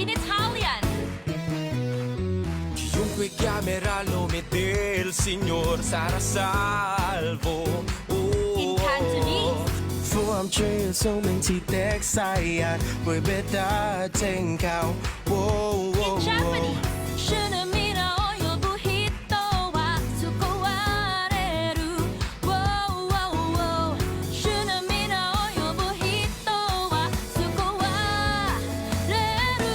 in Italian. Chiunque chiamerà il nome del Signor sarà salvo. In Cantonese. 父王却有生命期待赛亚，会被大天靠。 In Japanese. 主の皆を呼ぶ人は救われる。主の皆を呼ぶ人は救われる。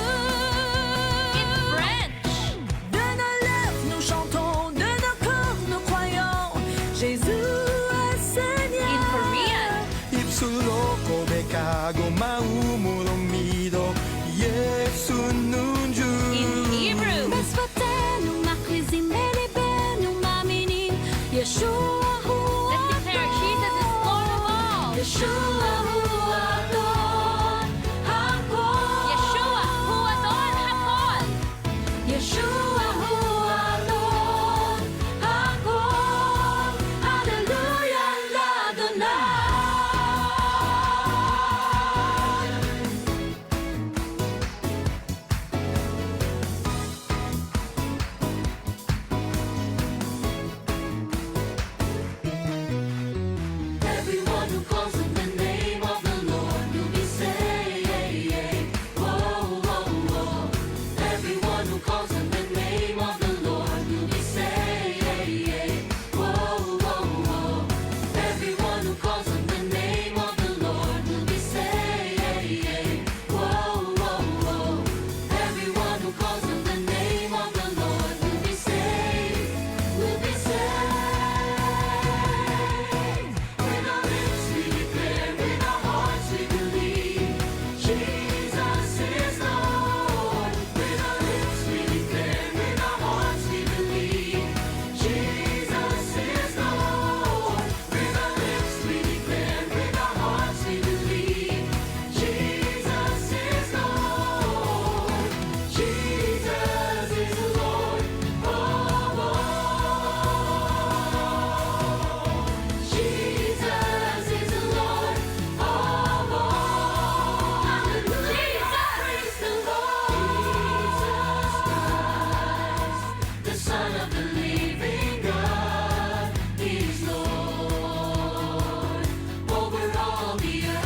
In French. De nos lèvres, nous chantons, de nos corps, nous croyons. Jésus est Seigneur. In Korean. 입술로 고백하고 마음으로 믿어 예수는 주. In Hebrew. בשפתנו מכריזים בליבנו מאמינים. ישוע הוא Let's declare Jesus is Lord of all. ישוע הוא אדון הכל. Yeshua, who adon hakol. ישוע הוא אדון הכל. הללויה לאדוני. Everyone who calls on the name of the Lord will be saved. Whoa, whoa, whoa. Everyone who calls on the name of the Lord will be saved. Whoa, whoa, whoa. Everyone who calls on the name of the Lord will be saved. Whoa, whoa, whoa. Everyone who calls on the name of the Lord will be saved. Will be saved. With our lips we declare, with our hearts we believe, Jesus is Lord. With our lips we declare, with our hearts we believe, Jesus is Lord. With our lips we declare, with our hearts we believe, Jesus is Lord. Jesus is Lord of all. Jesus is the Lord of all. Hallelujah. Praise the Lord. Jesus Christ, the Son of the living God, is Lord over all the earth.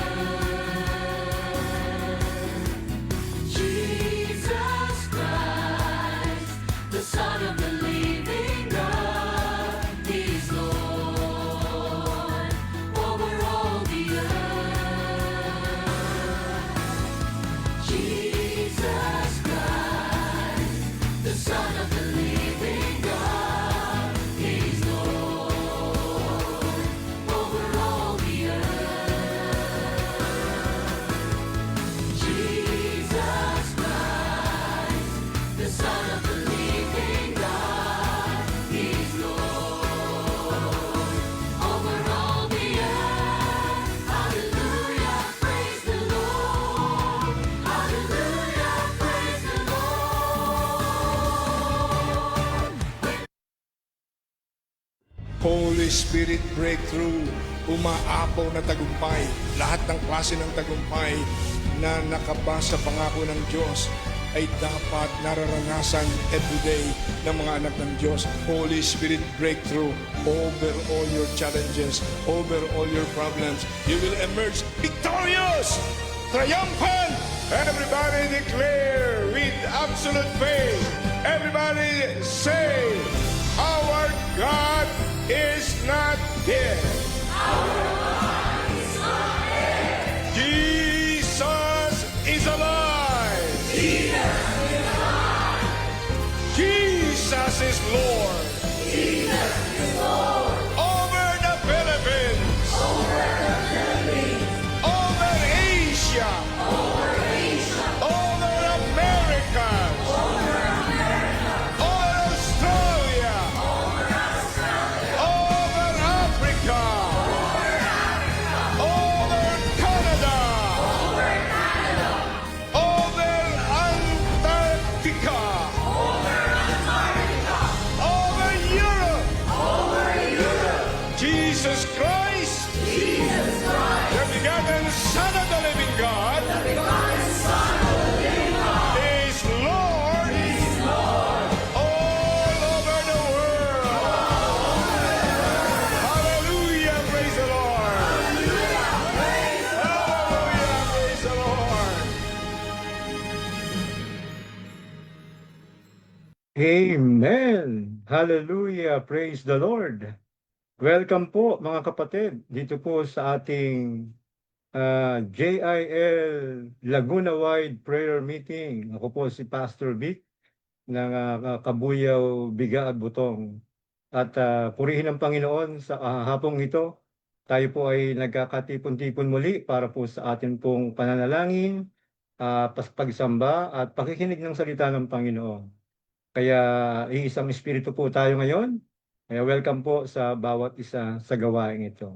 Jesus Christ, the Son of the living God, is Lord over all the earth. Jesus Christ, the Son of the living God, is Lord over all the earth. Jesus Christ, the Son of the living God, is Lord over all the earth. Hallelujah, praise the Lord. Hallelujah, praise the Lord. Holy Spirit breakthrough, umaapaw na tagumpay, lahat ng klase ng tagumpay na nakabasa pangako ng Diyos ay dapat nararanasan everyday ng mga anak ng Diyos. Holy Spirit breakthrough over all your challenges, over all your problems. You will emerge victorious, triumphant. Everybody declare with absolute faith. Everybody say, our God is not dead. Jesus is alive. Jesus is Lord. Over the Philippines. Over Asia. Over America. Over Australia. Over Africa. Over Canada. Over Antarctica. Over Amen! Hallelujah! Praise the Lord! Welcome po mga kapatid dito po sa ating JIL Laguna Wide Prayer Meeting. Ako po si Pastor Vic ng Kabuyaw, Biga at Butong. At purihin ang Panginoon sa hapong ito. Tayo po ay nagkakatipon-tipon muli para po sa atin pong pananalangin, pagsamba at pakikinig ng salita ng Panginoon. Kaya iisang espiritu po tayo ngayon. Kaya welcome po sa bawat isa sa gawain ito.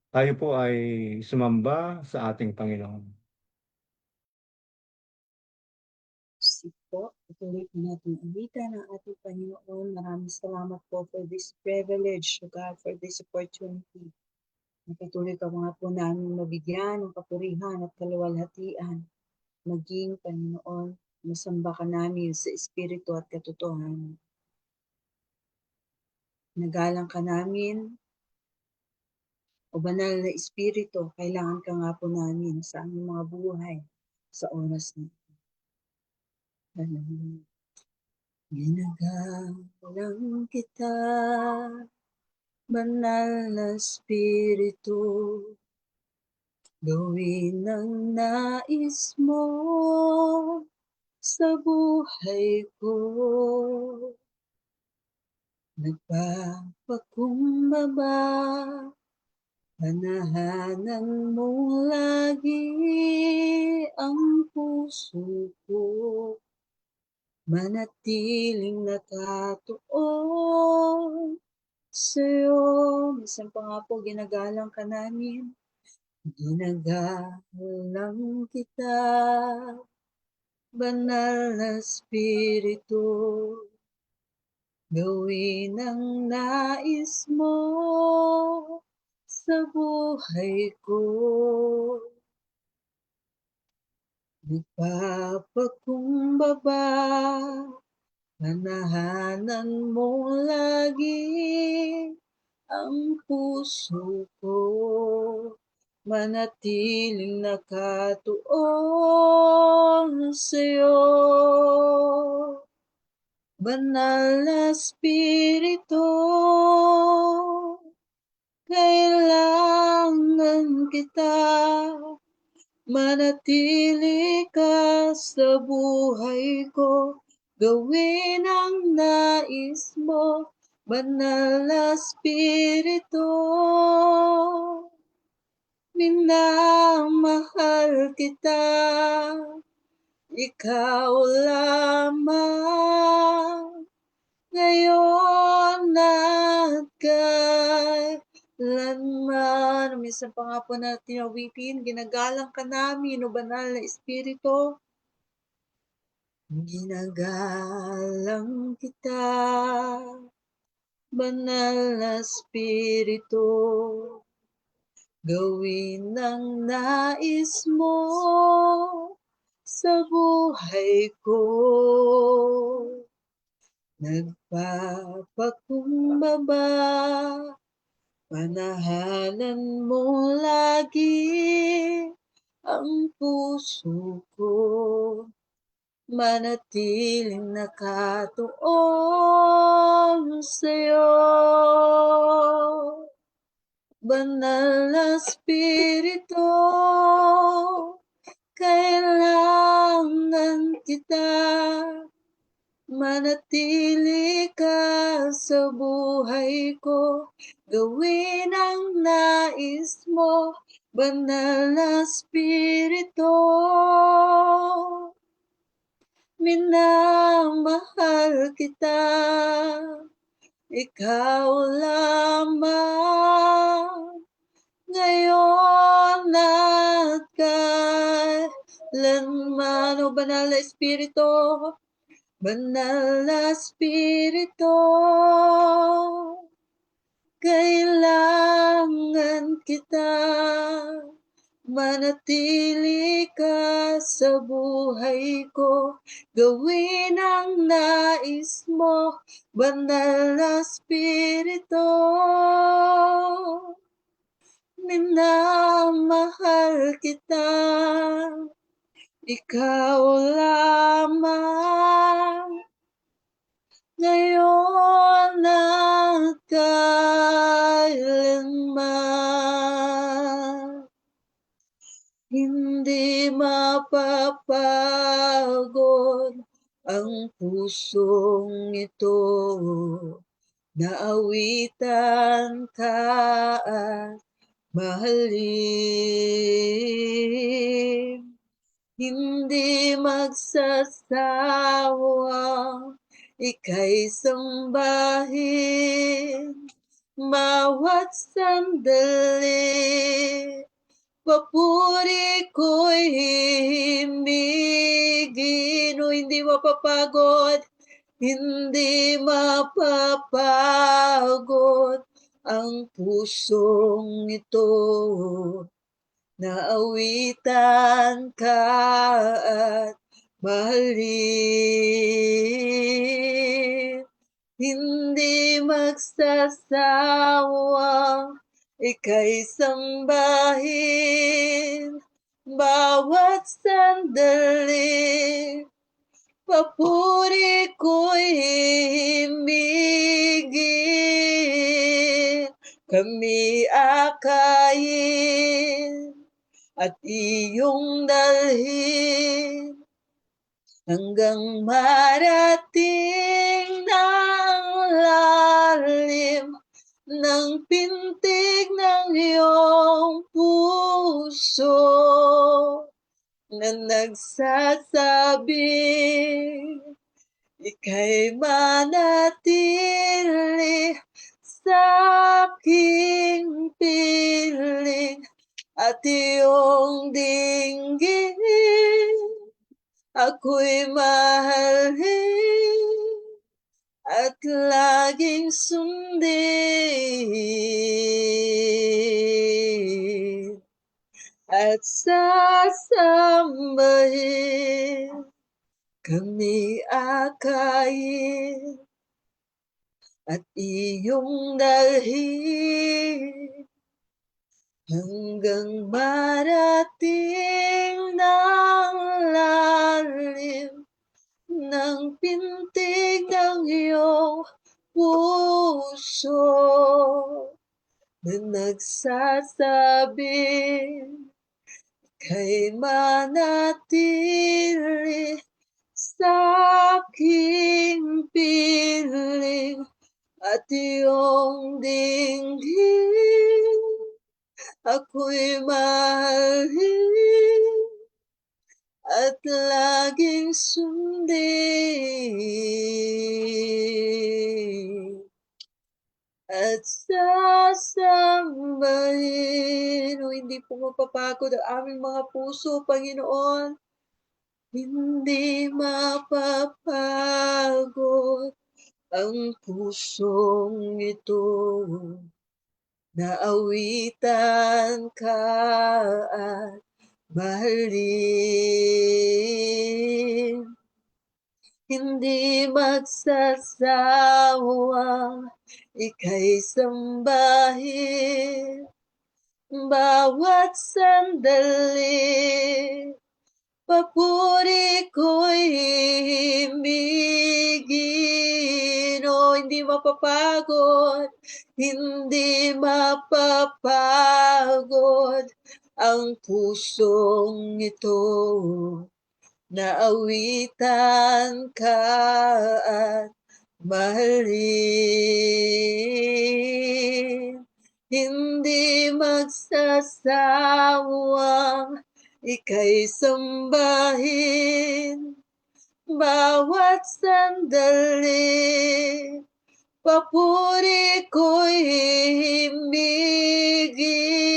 Tayo po ay sumamba sa ating Panginoon. Sige po, ituloy po natin ulitin ang ating Panginoon. Maraming salamat po for this privilege, to God, for this opportunity. Patuloy ka mga po namin mabigyan ng kapurihan at kaluwalhatian. Maging, Panginoon, masamba ka namin sa Espiritu at katotohanan. Nagalang ka namin, o banal na Espiritu, kailangan ka nga po namin sa aming mga buhay sa oras na ito. Hallelujah. Ginagalang kita, banal na Espiritu, gawin ang nais mo sa buhay ko. Nagpapakumbaba, panahanan mo lagi ang puso ko. Manatiling nakatuon sa'yo. Minsan pa nga po, ginagalang ka namin. Ginagalang kita, banal na Espiritu. Gawin ang nais mo sa buhay ko. Nagpapakumbaba, panahanan mo lagi ang puso ko. Manatiling nakatuon sa'yo. Banal na Espiritu, kailangan kita. Manatili ka sa buhay ko, gawin ang nais mo, banal na Espiritu. Minamahal kita, ikaw lamang, ngayon at kailanman. Minsan pa nga po natin awitin, ginagalang ka namin, o banal na Espiritu. Ginagalang kita, banal na Espiritu. Gawin ang nais mo sa buhay ko. Nagpapakumbaba, panahanan mo lagi ang puso ko. Manatiling nakatuon sa'yo. Banal na Espiritu, kailangan kita. Manatili ka sa buhay ko, gawin ang nais mo, banal na Espiritu. Minamahal kita, ikaw lamang, ngayon at kailanman. O banal na Espiritu, banal na Espiritu, kailangan kita. Manatili ka sa buhay ko, gawin ang nais mo, banal na Espiritu. Minamahal kita, ikaw lamang, ang pusong ito. Naawitan ka at mahalin. Hindi magsasawang ika'y sambahin. Bawat sandali, papuri ko'y himigin. O hindi mapapagod, hindi mapapagod ang pusong ito. Naawitan ka at mahalin. Hindi magsasawang ika'y sambahin. Bawat sandali, papuri ko'y himigin. Kami akayin at iyong dalhin hanggang marating ng lalim ng pintig ng iyong puso na nagsasabing ika'y manatili sa aking piling at iyong dinggin. Ako'y mahalin at laging sundin at sasambahin. Kami akayin at iyong dalhin hanggang marating ng lalim ng pintig ng iyong puso na nagsasabing kay manatili sa aking piling at iyong dinggin. Ako'y mahalin at laging sundin at sasambahin. O hindi po mapapagod ang aming mga puso, Panginoon. Hindi mapapagod ang pusong ito. Naawitan ka at mahalin. Hindi magsasawang ika'y sambahin. Bawat sandali, papuri ko'y himigin. O hindi mapapagod, hindi mapapagod ang pusong ito. Naawitan ka at mahalin. Hindi magsasawang ika'y sambahin. Bawat sandali, papuri ko'y himigin.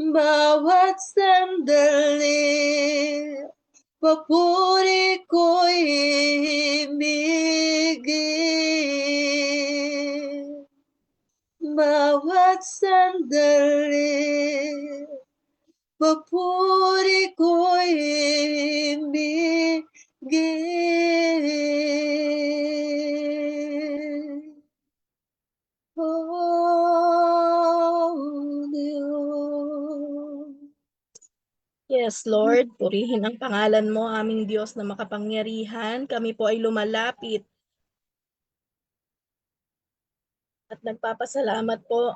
Bawat sandali, papuri ko'y himigin. Bawat sandali, papuri ko'y himigin. Oh, Diyos. Yes, Lord, purihin ang pangalan mo, aming Diyos na makapangyarihan. Kami po ay lumalapit at nagpapasalamat po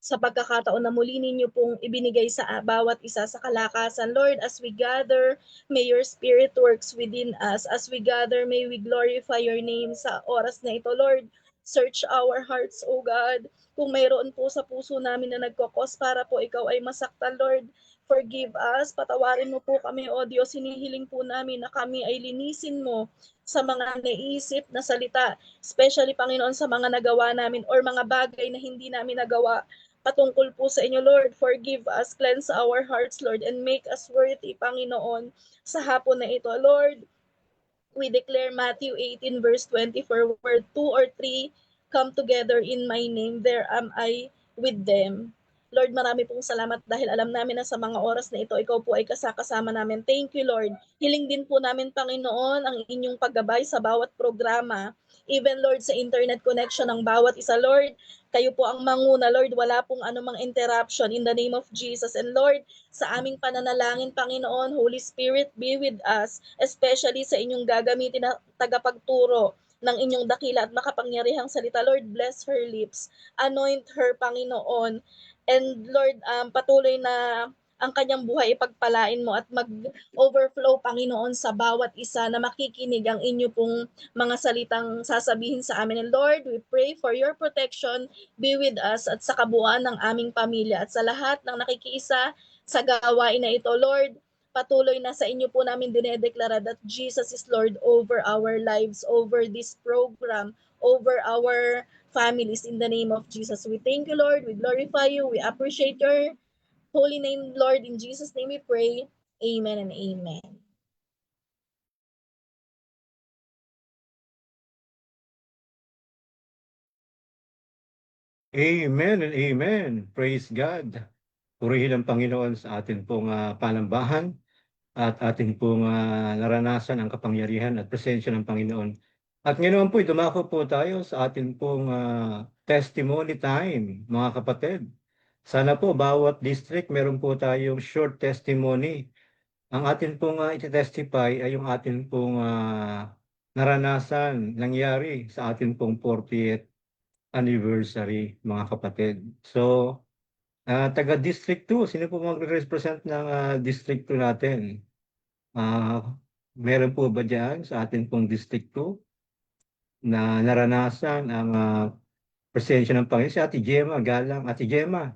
sa pagkakataon na muli ninyo pong ibinigay sa bawat isa sa kalakasan. Lord, as we gather, may your Spirit works within us. As we gather, may we glorify your name sa oras na ito. Lord, search our hearts, O God. Kung mayroon po sa puso namin na nagkokos para po ikaw ay masaktan, Lord, forgive us. Patawarin mo po kami, O Diyos. Hinihiling po namin na kami ay linisin mo sa mga naisip na salita, especially, Panginoon, sa mga nagawa namin or mga bagay na hindi namin nagawa patungkol po sa inyo, Lord. Forgive us, cleanse our hearts, Lord, and make us worthy, Panginoon, sa hapon na ito. Lord, we declare Matthew 18 verse 24, where 2 or 3 come together in my name, there am I with them. Lord, marami pong salamat dahil alam namin na sa mga oras na ito, ikaw po ay kasama namin. Thank you, Lord. Hiling din po namin, Panginoon, ang inyong paggabay sa bawat programa. Even, Lord, sa internet connection ng bawat isa, Lord, kayo po ang manguna, Lord. Wala pong anumang interruption in the name of Jesus. And Lord, sa aming pananalangin, Panginoon, Holy Spirit, be with us, especially sa inyong gagamitin na tagapagturo ng inyong dakila at makapangyarihang salita. Lord, bless her lips. Anoint her, Panginoon. And Lord, patuloy na ang kanyang buhay ipagpalain mo at mag-overflow, Panginoon, sa bawat isa na makikinig ang inyo pong mga salitang sasabihin sa amin. And Lord, we pray for your protection, be with us at sa kabuuan ng aming pamilya at sa lahat ng nakikiisa sa gawain na ito. Lord, patuloy na sa inyo po namin dinedeklara that Jesus is Lord over our lives, over this program, over our families, in the name of Jesus. We thank you, Lord. We glorify you. We appreciate your holy name, Lord. In Jesus' name we pray. Amen and amen. Amen and amen. Praise God. Purihin ang Panginoon sa atin pong panambahan at atin pong naranasan ang kapangyarihan at presensya ng Panginoon. At ngayon po, dumako po tayo sa atin pong testimony time, mga kapatid. Sana po bawat district meron po tayong short testimony. Ang atin pong iti-testify ay yung atin pong naranasan, nangyari sa atin pong 40th anniversary, mga kapatid. So, taga-District 2, sino po mag-represent ng District 2 natin? Meron po ba dyan sa atin pong District 2 na naranasan ang presensya ng Panginoon? Si Ate Gemma, galang. Ate Gemma,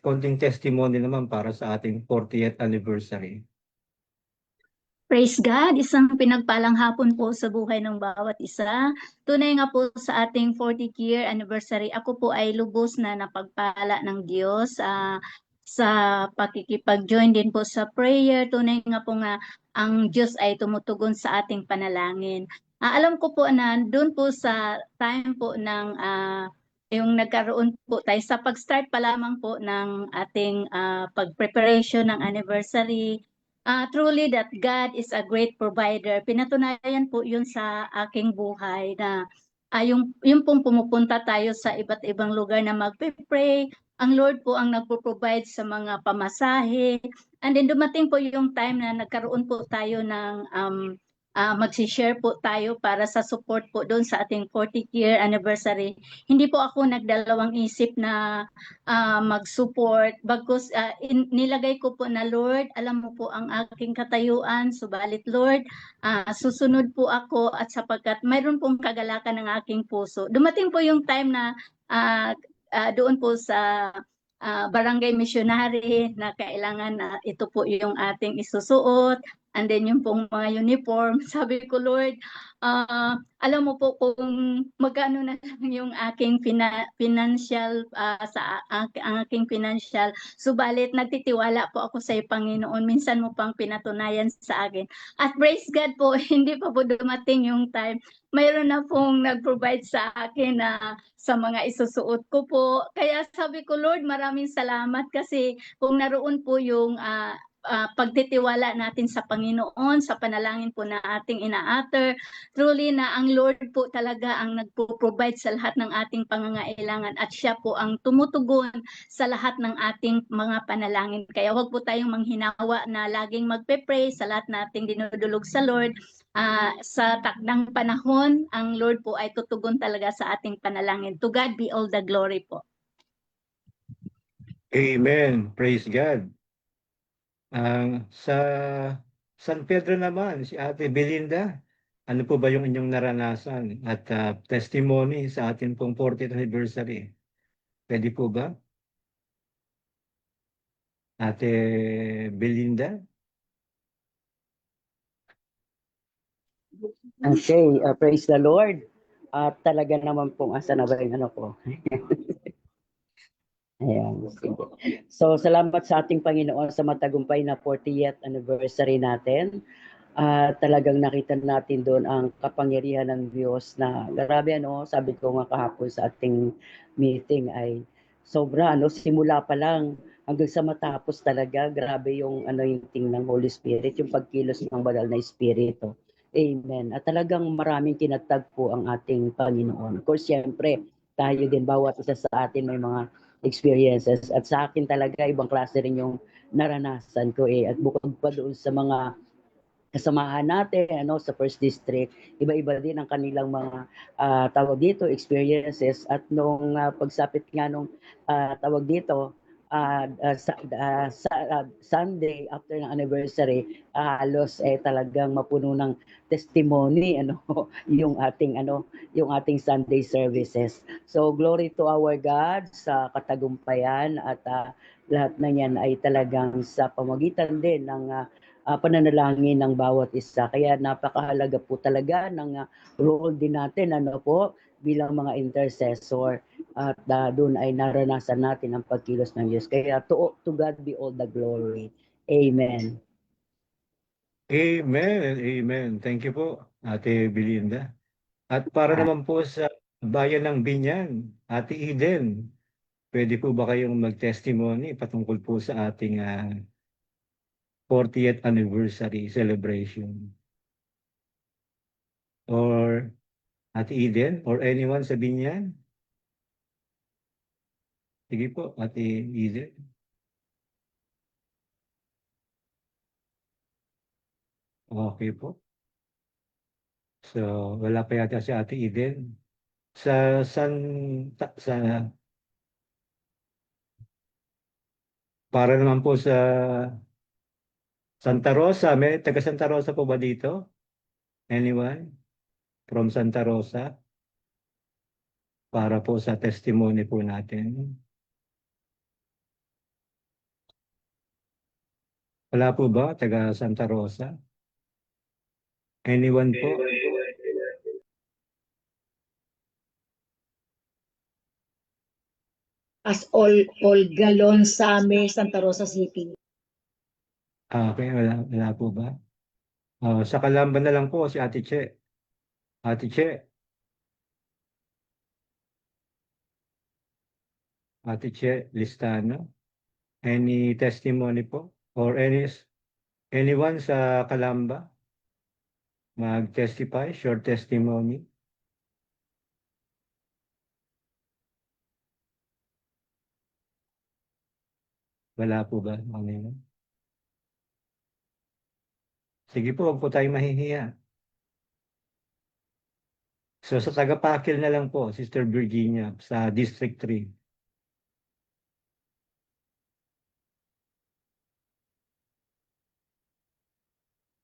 konting testimony naman para sa ating 40th anniversary. Praise God, isang pinagpalang hapon po sa buhay ng bawat isa. Tunay nga po sa ating 40th year anniversary, ako po ay lubos na napagpala ng Diyos sa pakikipag-join din po sa prayer. Tunay nga po nga ang Diyos ay tumutugon sa ating panalangin. Alam ko po na doon po sa time po ng yung nagkaroon po tayo sa pag-start pa lamang po ng ating pag-preparation ng anniversary. Truly that God is a great provider. Pinatunayan po yun sa aking buhay na yung pong pumupunta tayo sa iba't ibang lugar na magpe-pray. Ang Lord po ang nagpo-provide sa mga pamasahe. And then dumating po yung time na nagkaroon po tayo ng magsishare po tayo para sa support po doon sa ating 40th year anniversary. Hindi po ako nagdalawang isip na mag-support. Bagkus nilagay ko po na, Lord, alam mo po ang aking katayuan, subalit Lord, susunod po ako at sapagkat mayroon pong kagalakan ng aking puso. Dumating po yung time na doon po sa barangay missionary na kailangan na ito po yung ating isusuot. And then yung pong mga uniform, sabi ko, Lord, alam mo po kung magkano na lang yung aking financial, ang aking financial. Subalit, nagtitiwala po ako sa Panginoon. Minsan mo pang pinatunayan sa akin. At praise God po, hindi pa po dumating yung time. Mayroon na pong nag-provide sa akin na sa mga isusuot ko po. Kaya sabi ko, Lord, maraming salamat kasi kung naroon po yung pagtitiwala natin sa Panginoon, sa panalangin po na ating ina-utter, truly na ang Lord po talaga ang nagpo-provide sa lahat ng ating pangangailangan at siya po ang tumutugon sa lahat ng ating mga panalangin. Kaya huwag po tayong manghinawa na laging magpe-pray sa lahat nating dinudulog sa Lord. Sa takdang panahon, ang Lord po ay tutugon talaga sa ating panalangin. To God be all the glory po. Amen. Praise God. Sa San Pedro naman, si Ate Belinda, ano po ba yung inyong naranasan at testimony sa atin pong 40th anniversary? Pwede po ba? Ate Belinda? Okay, praise the Lord. At talaga naman pong asa na ba yung ano ko? Ayan, sige. So, salamat sa ating Panginoon sa matagumpay na 40th anniversary natin. Talagang nakita natin doon ang kapangyarihan ng Diyos na grabe ano, sabi ko nga kahapon sa ating meeting ay sobra ano, simula pa lang hanggang sa matapos talaga, grabe yung anointing ng Holy Spirit, yung pagkilos ng banal na Espiritu. Amen. At talagang maraming kinatagpo ang ating Panginoon. Of course, siyempre, tayo din, bawat isa sa atin may mga experiences. At sa akin talaga, ibang klase rin yung naranasan ko eh. At bukod pa doon sa mga kasamahan natin ano sa first district, iba-iba din ang kanilang mga tawag dito experiences. At nung pagsapit nga nung tawag dito Sunday after ng anniversary, halos talagang mapuno ng testimony ano yung ating Sunday services. So glory to our God sa katagumpayan at lahat na yan ay talagang sa pamagitan din ng pananalangin ng bawat isa. Kaya napakahalaga po talaga ng role din natin ano po bilang mga intercessor at doon ay naranasan natin ang pagkilos ng Diyos. Kaya to God be all the glory. Amen. Amen and amen. Thank you po, Ate Belinda. At para naman po sa bayan ng Binyan, Ate Eden, pwede po ba kayong mag-testimony patungkol po sa ating 40th anniversary celebration? Or Ate Eden or anyone sa Binyan? Sige po, Ate Eden. Okay po. So, wala pa yata si Ate Eden. Sa para naman po sa Santa Rosa, may taga Santa Rosa po ba dito? Anyone from Santa Rosa? Para po sa testimony po natin. Wala po ba taga Santa Rosa? Anyone po? As Olga Lonsame, Santa Rosa City. Okay, wala po ba? Sa Calamba na lang po si Ate Che. Ate Che. Ate Che Listano. Any testimony po? Or anyone sa Calamba? Mag-testify, short testimony. Wala po ba? Sige po, huwag po tayong mahihiya. So sa taga-Pakil na lang po, Sister Virginia, sa District 3.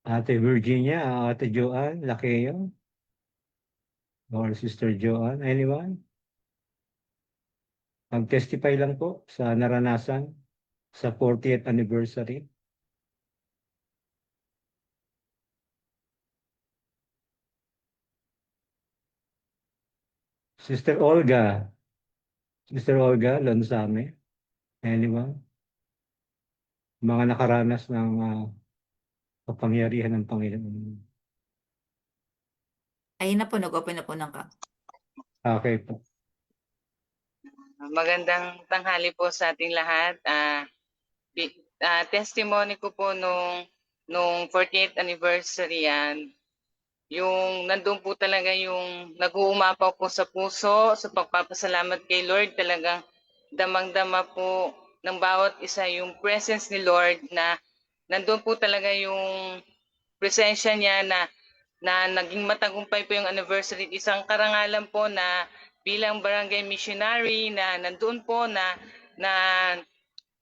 Ate Virginia, Ate Joanne, Lakeyo, or Sister Joanne, anyone? Mag-testify lang po sa naranasan sa 40th anniversary. Sister Olga Lonsame, anyone? Mga nakaranas ng kapangyarihan ng Panginoon. Ayun na po, nag-open na po ng cam. Okay po. Magandang tanghali po sa ating lahat. Testimony ko po nung 40th anniversary yan, yung nandun po talaga yung nag-uumapaw po sa puso sa pagpapasalamat kay Lord. Talagang damang-dama po ng bawat isa yung presence ni Lord, na nandun po talaga yung presensya niya na naging matagumpay po yung anniversary. Isang karangalan po na bilang barangay missionary na nandun po na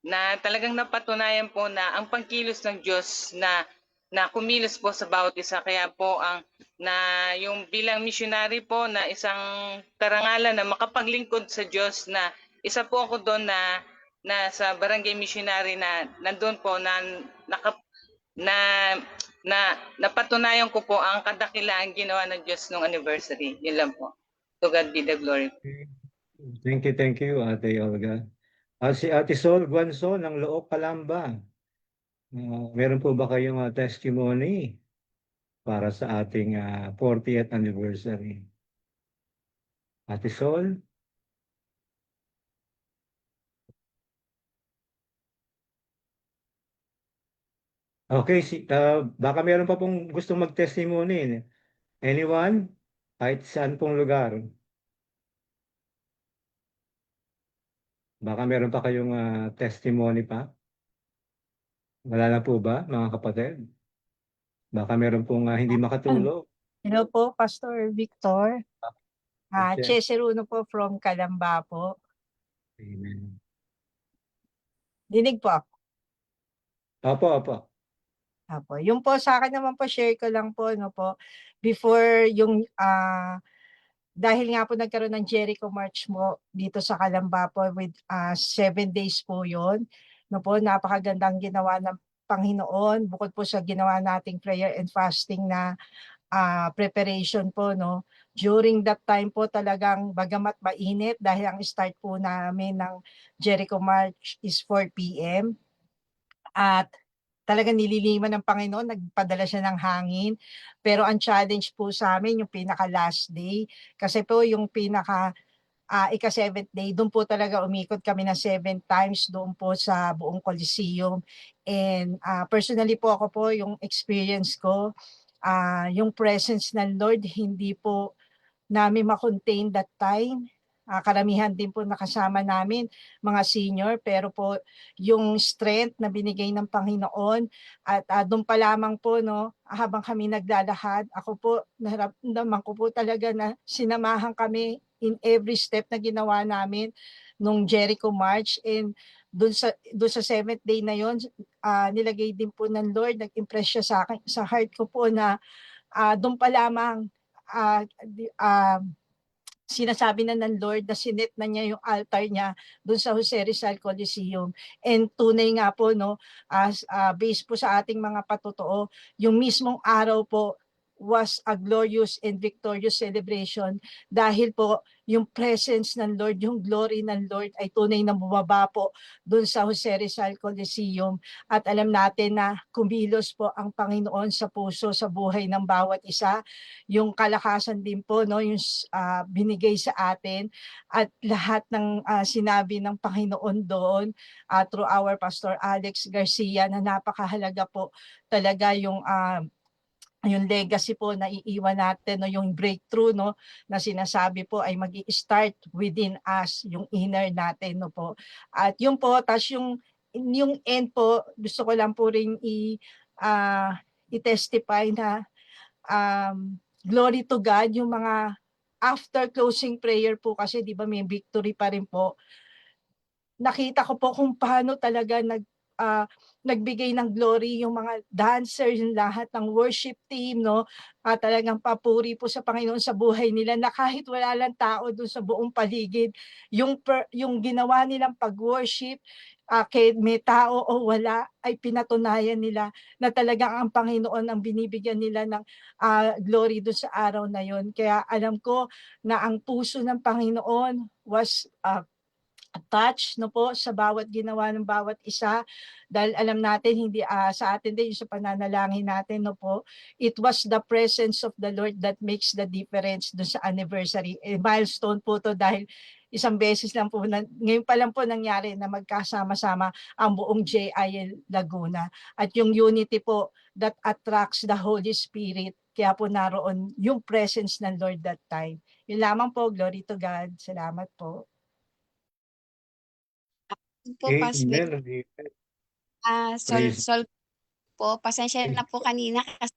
na talagang napatunayan po na ang pagkilos ng Diyos na kumilos po sa bawat isa. Kaya po yung bilang missionary po na isang karangalan na makapaglingkod sa Diyos, na isa po ako doon na sa barangay missionary na nandun po na napatunayan ko po ang kadakilaan ginawa ng Diyos nung anniversary. Yun lang po. To God be the glory. Thank you, Ate Olga. Si Ate Sol Guanzo ng Look, Calamba. Meron po ba kayong testimony para sa ating 40th anniversary? Ate Sol? Okay, baka meron pa pong gustong mag-testimony. Anyone? Kahit saan pong lugar. Baka meron pa kayong testimony pa? Wala na po ba, mga kapatid? Baka meron pong hindi makatulog. Hello po, Pastor Victor. Yes. Cheseruno po from Calamba po. Amen. Dinig po ako. Opo. Apo. Yung po sa akin naman po, share ko lang po, no po, before yung, dahil nga po nagkaroon ng Jericho March mo dito sa Calamba po with 7 days po yun. No po, napakagandang ginawa ng Panginoon, bukod po sa ginawa nating prayer and fasting na preparation po, no. During that time po talagang bagamat mainit dahil ang start po namin ng Jericho March is 4 p.m. at talagang nililiman ng Panginoon, nagpadala siya ng hangin. Pero ang challenge po sa amin, yung pinaka last day, kasi po yung pinaka ika-7th day, doon po talaga umikot kami na 7 times doon po sa buong Coliseum. And personally po ako po, yung experience ko, yung presence ng Lord, hindi po namin makontain that time. Karamihan din po nakasama namin, mga senior, pero po yung strength na binigay ng Panginoon at doon pa lamang po, no, habang kami naglalakad, ako po, naramdaman ko po talaga na sinamahan kami in every step na ginawa namin nung Jericho March. And doon sa 7th day na yon, nilagay din po ng Lord, nag-impress siya sa akin, sa heart ko po na doon pa lamang sinasabi na ng Lord na sinet na niya yung altar niya doon sa Jose Rizal Coliseum. And tunay nga po, no, based po sa ating mga patotoo, yung mismong araw po was a glorious and victorious celebration dahil po yung presence ng Lord, yung glory ng Lord ay tunay na bumaba po doon sa Jose Rizal Coliseum. At alam natin na kumilos po ang Panginoon sa puso, sa buhay ng bawat isa. Yung kalakasan din po, no, yung binigay sa atin at lahat ng sinabi ng Panginoon doon through our Pastor Alex Garcia na napakahalaga po talaga yung legacy po na iiwan natin, no, yung breakthrough, no, na sinasabi po ay magi-start within us, yung inner natin, no po. At yun po, tas yung end po, gusto ko lang po rin i-testify na glory to God, yung mga after closing prayer po kasi, di ba, may victory pa rin po. Nakita ko po kung paano talaga nagbigay ng glory yung mga dancers, yung lahat ng worship team, no? Talagang papuri po sa Panginoon sa buhay nila na kahit wala lang tao doon sa buong paligid, yung ginawa nilang pag-worship, kahit may tao o wala, ay pinatunayan nila na talagang ang Panginoon ang binibigyan nila ng glory doon sa araw na yon. Kaya alam ko na ang puso ng Panginoon was touch, no po, sa bawat ginawa ng bawat isa, dahil alam natin hindi sa atin din sa pananalangin natin, no po, it was the presence of the Lord that makes the difference doon sa anniversary. Milestone po to dahil isang beses lang po, ngayon pa lang po nangyari na magkasama-sama ang buong JIL Laguna. At yung unity po that attracts the Holy Spirit, kaya po naroon yung presence ng Lord that time. Yun lamang po, glory to God. Salamat po. Po, Pastor. Amen. Sol Praise. po, pasensya na po kanina kasi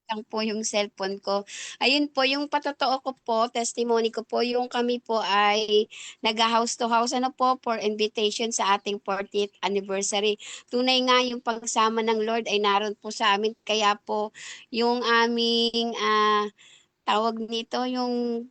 lang po yung cellphone ko. Ayun po, yung patotoo ko po, testimony ko po, yung kami po ay nag-house to house ano po for invitation sa ating 40th anniversary. Tunay nga yung pagsama ng Lord ay naroon po sa amin. Kaya po yung aming tawag nito, yung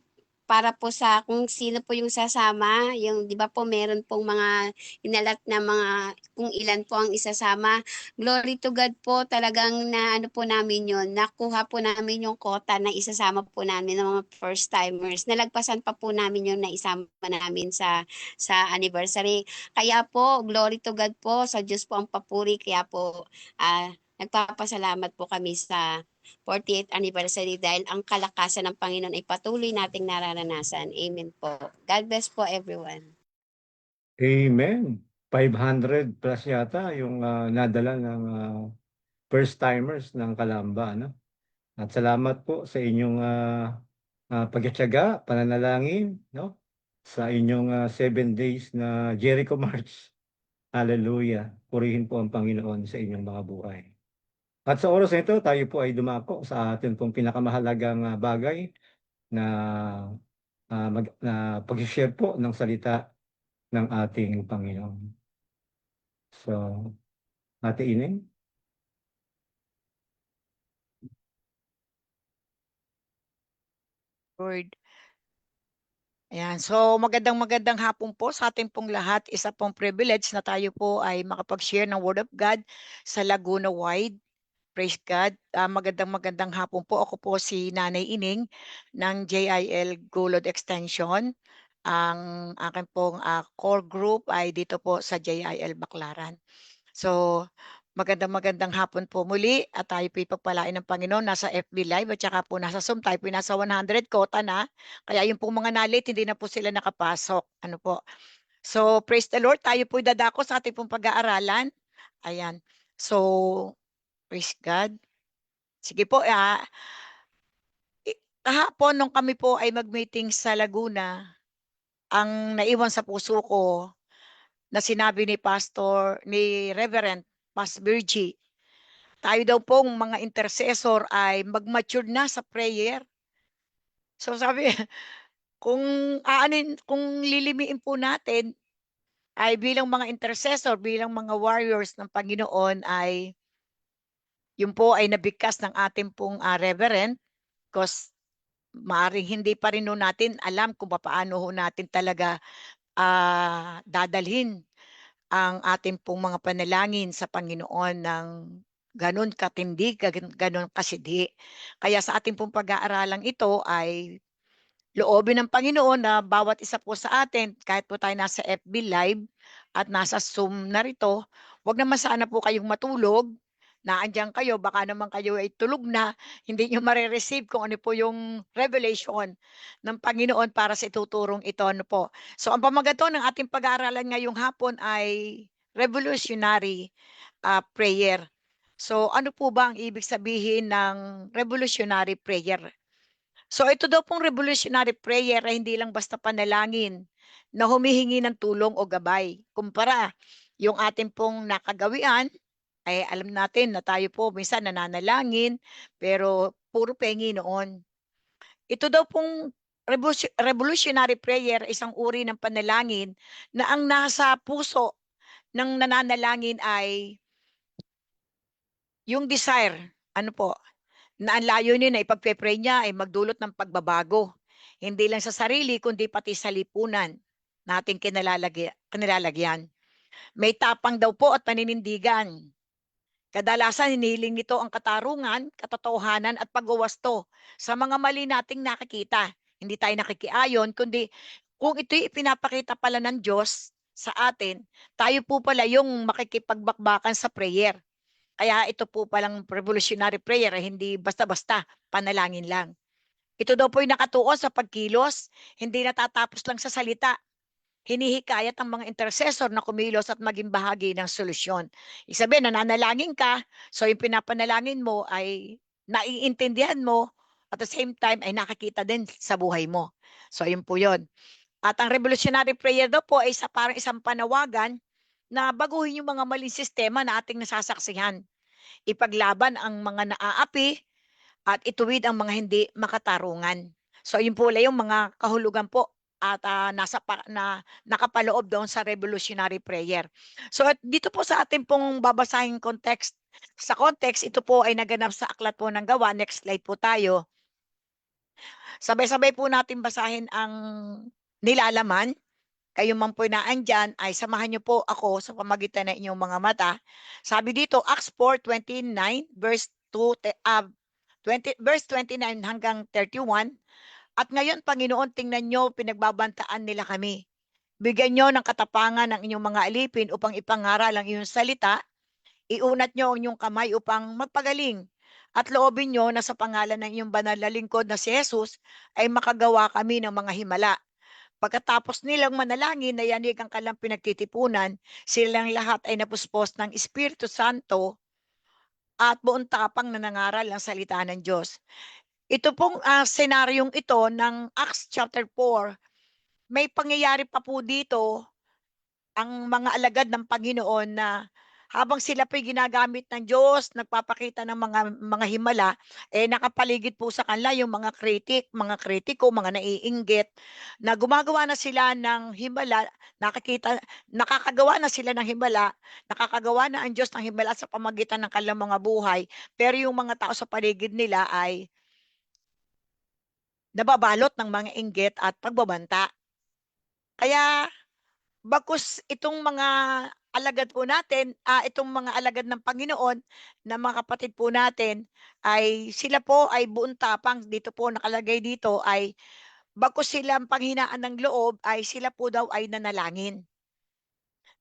para po sa kung sino po yung sasama, yung 'di ba po meron pong mga inalat na mga kung ilan po ang isasama. Glory to God po, talagang na ano po namin yon, nakuha po namin yung quota na isasama po namin ng mga first timers. Nalagpasan pa po namin yung naisama namin sa anniversary. Kaya po, glory to God po, sa Diyos po ang papuri. Kaya po nagpapasalamat po kami sa 40th anniversary dahil ang kalakasan ng Panginoon ay patuloy nating nararanasan. Amen po. God bless po everyone. Amen. 500 plus yata yung nadala ng first timers ng Kalamba, no? At salamat po sa inyong pagtitiyaga, pananalangin, no? Sa inyong 7 days na Jericho March. Hallelujah. Purihin po ang Panginoon sa inyong mga buhay. At sa oras na ito, tayo po ay dumako sa atin pong pinakamahalagang bagay na, na pag-share po ng salita ng ating Panginoon. So, Ate Ineng. Lord. Ayan. So, magandang hapon po sa ating pong lahat. Isa pong privilege na tayo po ay makapag-share ng Word of God sa Laguna Wide. Praise God. Magandang hapon po. Ako po si Nanay Ining ng JIL Gulod Extension. Ang akin pong core group ay dito po sa JIL Baclaran. So, magandang hapon po muli at tayo po ipagpalain ng Panginoon. Nasa FB Live at saka po nasa Zoom. Tayo po nasa 100 quota na. Kaya yung pong mga na-late, hindi na po sila nakapasok. Ano po? So, praise the Lord. Tayo po dadako sa ating pong pag-aaralan. Ayan. So, praise God. Sige po. Kahapon nung kami po ay mag-meeting sa Laguna, ang naiwan sa puso ko na sinabi ni Reverend Pas Virgie, tayo daw pong mga intercessor ay mag-mature na sa prayer. So sabi, kung lilimiin po natin ay bilang mga intercessor, bilang mga warriors ng Panginoon ay yun po ay nabigkas ng ating pong reverend because maaaring hindi pa rin natin alam kung paano natin talaga dadalhin ang ating pong mga panalangin sa Panginoon ng ganun katindi, ganun kasidhi. Kaya sa ating pong pag-aaralang ito ay loobin ng Panginoon na bawat isa po sa atin, kahit po tayo nasa FB Live at nasa Zoom na rito, wag naman sana po kayong matulog, naandyan kayo, baka naman kayo ay tulog na, hindi nyo marireceive kung ano po yung revelation ng Panginoon para sa ituturong ito. Ano po. So ang pamagato ng ating pag-aaralan ngayong hapon ay revolutionary prayer. So ano po ba ang ibig sabihin ng revolutionary prayer? So ito daw pong revolutionary prayer ay hindi lang basta panalangin na humihingi ng tulong o gabay. Kumpara, yung ating pong nakagawian, ay alam natin na tayo po minsan nananalangin, pero puro pengi noon. Ito daw pong revolutionary prayer, isang uri ng panalangin na ang nasa puso ng nananalangin ay yung desire, ano po, na ang layunin na ipagpe-pray niya ay magdulot ng pagbabago. Hindi lang sa sarili, kundi pati sa lipunan nating kinalalagyan. May tapang daw po at paninindigan. Kadalasan hinihiling nito ang katarungan, katotohanan at pagwawasto sa mga mali nating nakikita. Hindi tayo nakikiayon, kundi kung ito'y ipinapakita pala ng Diyos sa atin, tayo po pala yung makikipagbakbakan sa prayer. Kaya ito po palang revolutionary prayer ay hindi basta-basta panalangin lang. Ito daw po ay nakatuon sa pagkilos, hindi natatapos lang sa salita. Hinihikayat ang mga intercessor na kumilos at maging bahagi ng solusyon. Ibig sabihin, nananalangin ka, so yung pinapanalangin mo ay naiintindihan mo, at the same time ay nakakita din sa buhay mo. So yun po yun. At ang revolutionary prayer daw po ay parang isang panawagan na baguhin yung mga maling sistema na ating nasasaksihan. Ipaglaban ang mga naaapi at ituwid ang mga hindi makatarungan. So yun po yung mga kahulugan po at nakapaloob doon sa revolutionary prayer. So at dito po sa ating pong babasahing context, sa context, ito po ay naganap sa Aklat po ng Gawa. Next slide po tayo. Sabay-sabay po natin basahin ang nilalaman. Kayo man po na andyan, ay samahan niyo po ako sa pamagitan ng inyong mga mata. Sabi dito, Acts 4:29, verse 29 hanggang 31. At ngayon, Panginoon, tingnan niyo, pinagbabantaan nila kami. Bigyan niyo ng katapangan ng inyong mga alipin upang ipangaral ang iyong salita. Iunat niyo ang inyong kamay upang magpagaling. At loobin niyo na sa pangalan ng inyong banal na lingkod na si Jesus ay makagawa kami ng mga himala. Pagkatapos nilang manalangin na yanig ang kanilang pinagtitipunan, silang lahat ay napuspos ng Espiritu Santo at buong tapang na nangaral ang salita ng Diyos. Ito pong senaryong ito ng Acts chapter 4, may pangyayari pa po dito ang mga alagad ng Panginoon na habang sila po'y ginagamit ng Diyos, nagpapakita ng mga himala, nakapaligid po sa kanila yung mga kritiko, mga naiinggit, na gumagawa na sila ng himala, nakakagawa na sila ng himala, nakakagawa na ang Diyos ng himala sa pamagitan ng kanilang mga buhay, pero yung mga tao sa paligid nila ay nababalot ng mga inggit at pagbabanta. Kaya bagkus itong mga alagad po natin, itong mga alagad ng Panginoon na mga kapatid po natin, ay sila po ay buong tapang, dito po nakalagay dito ay bagkus silang panghinaan ng loob, ay sila po daw ay nanalangin.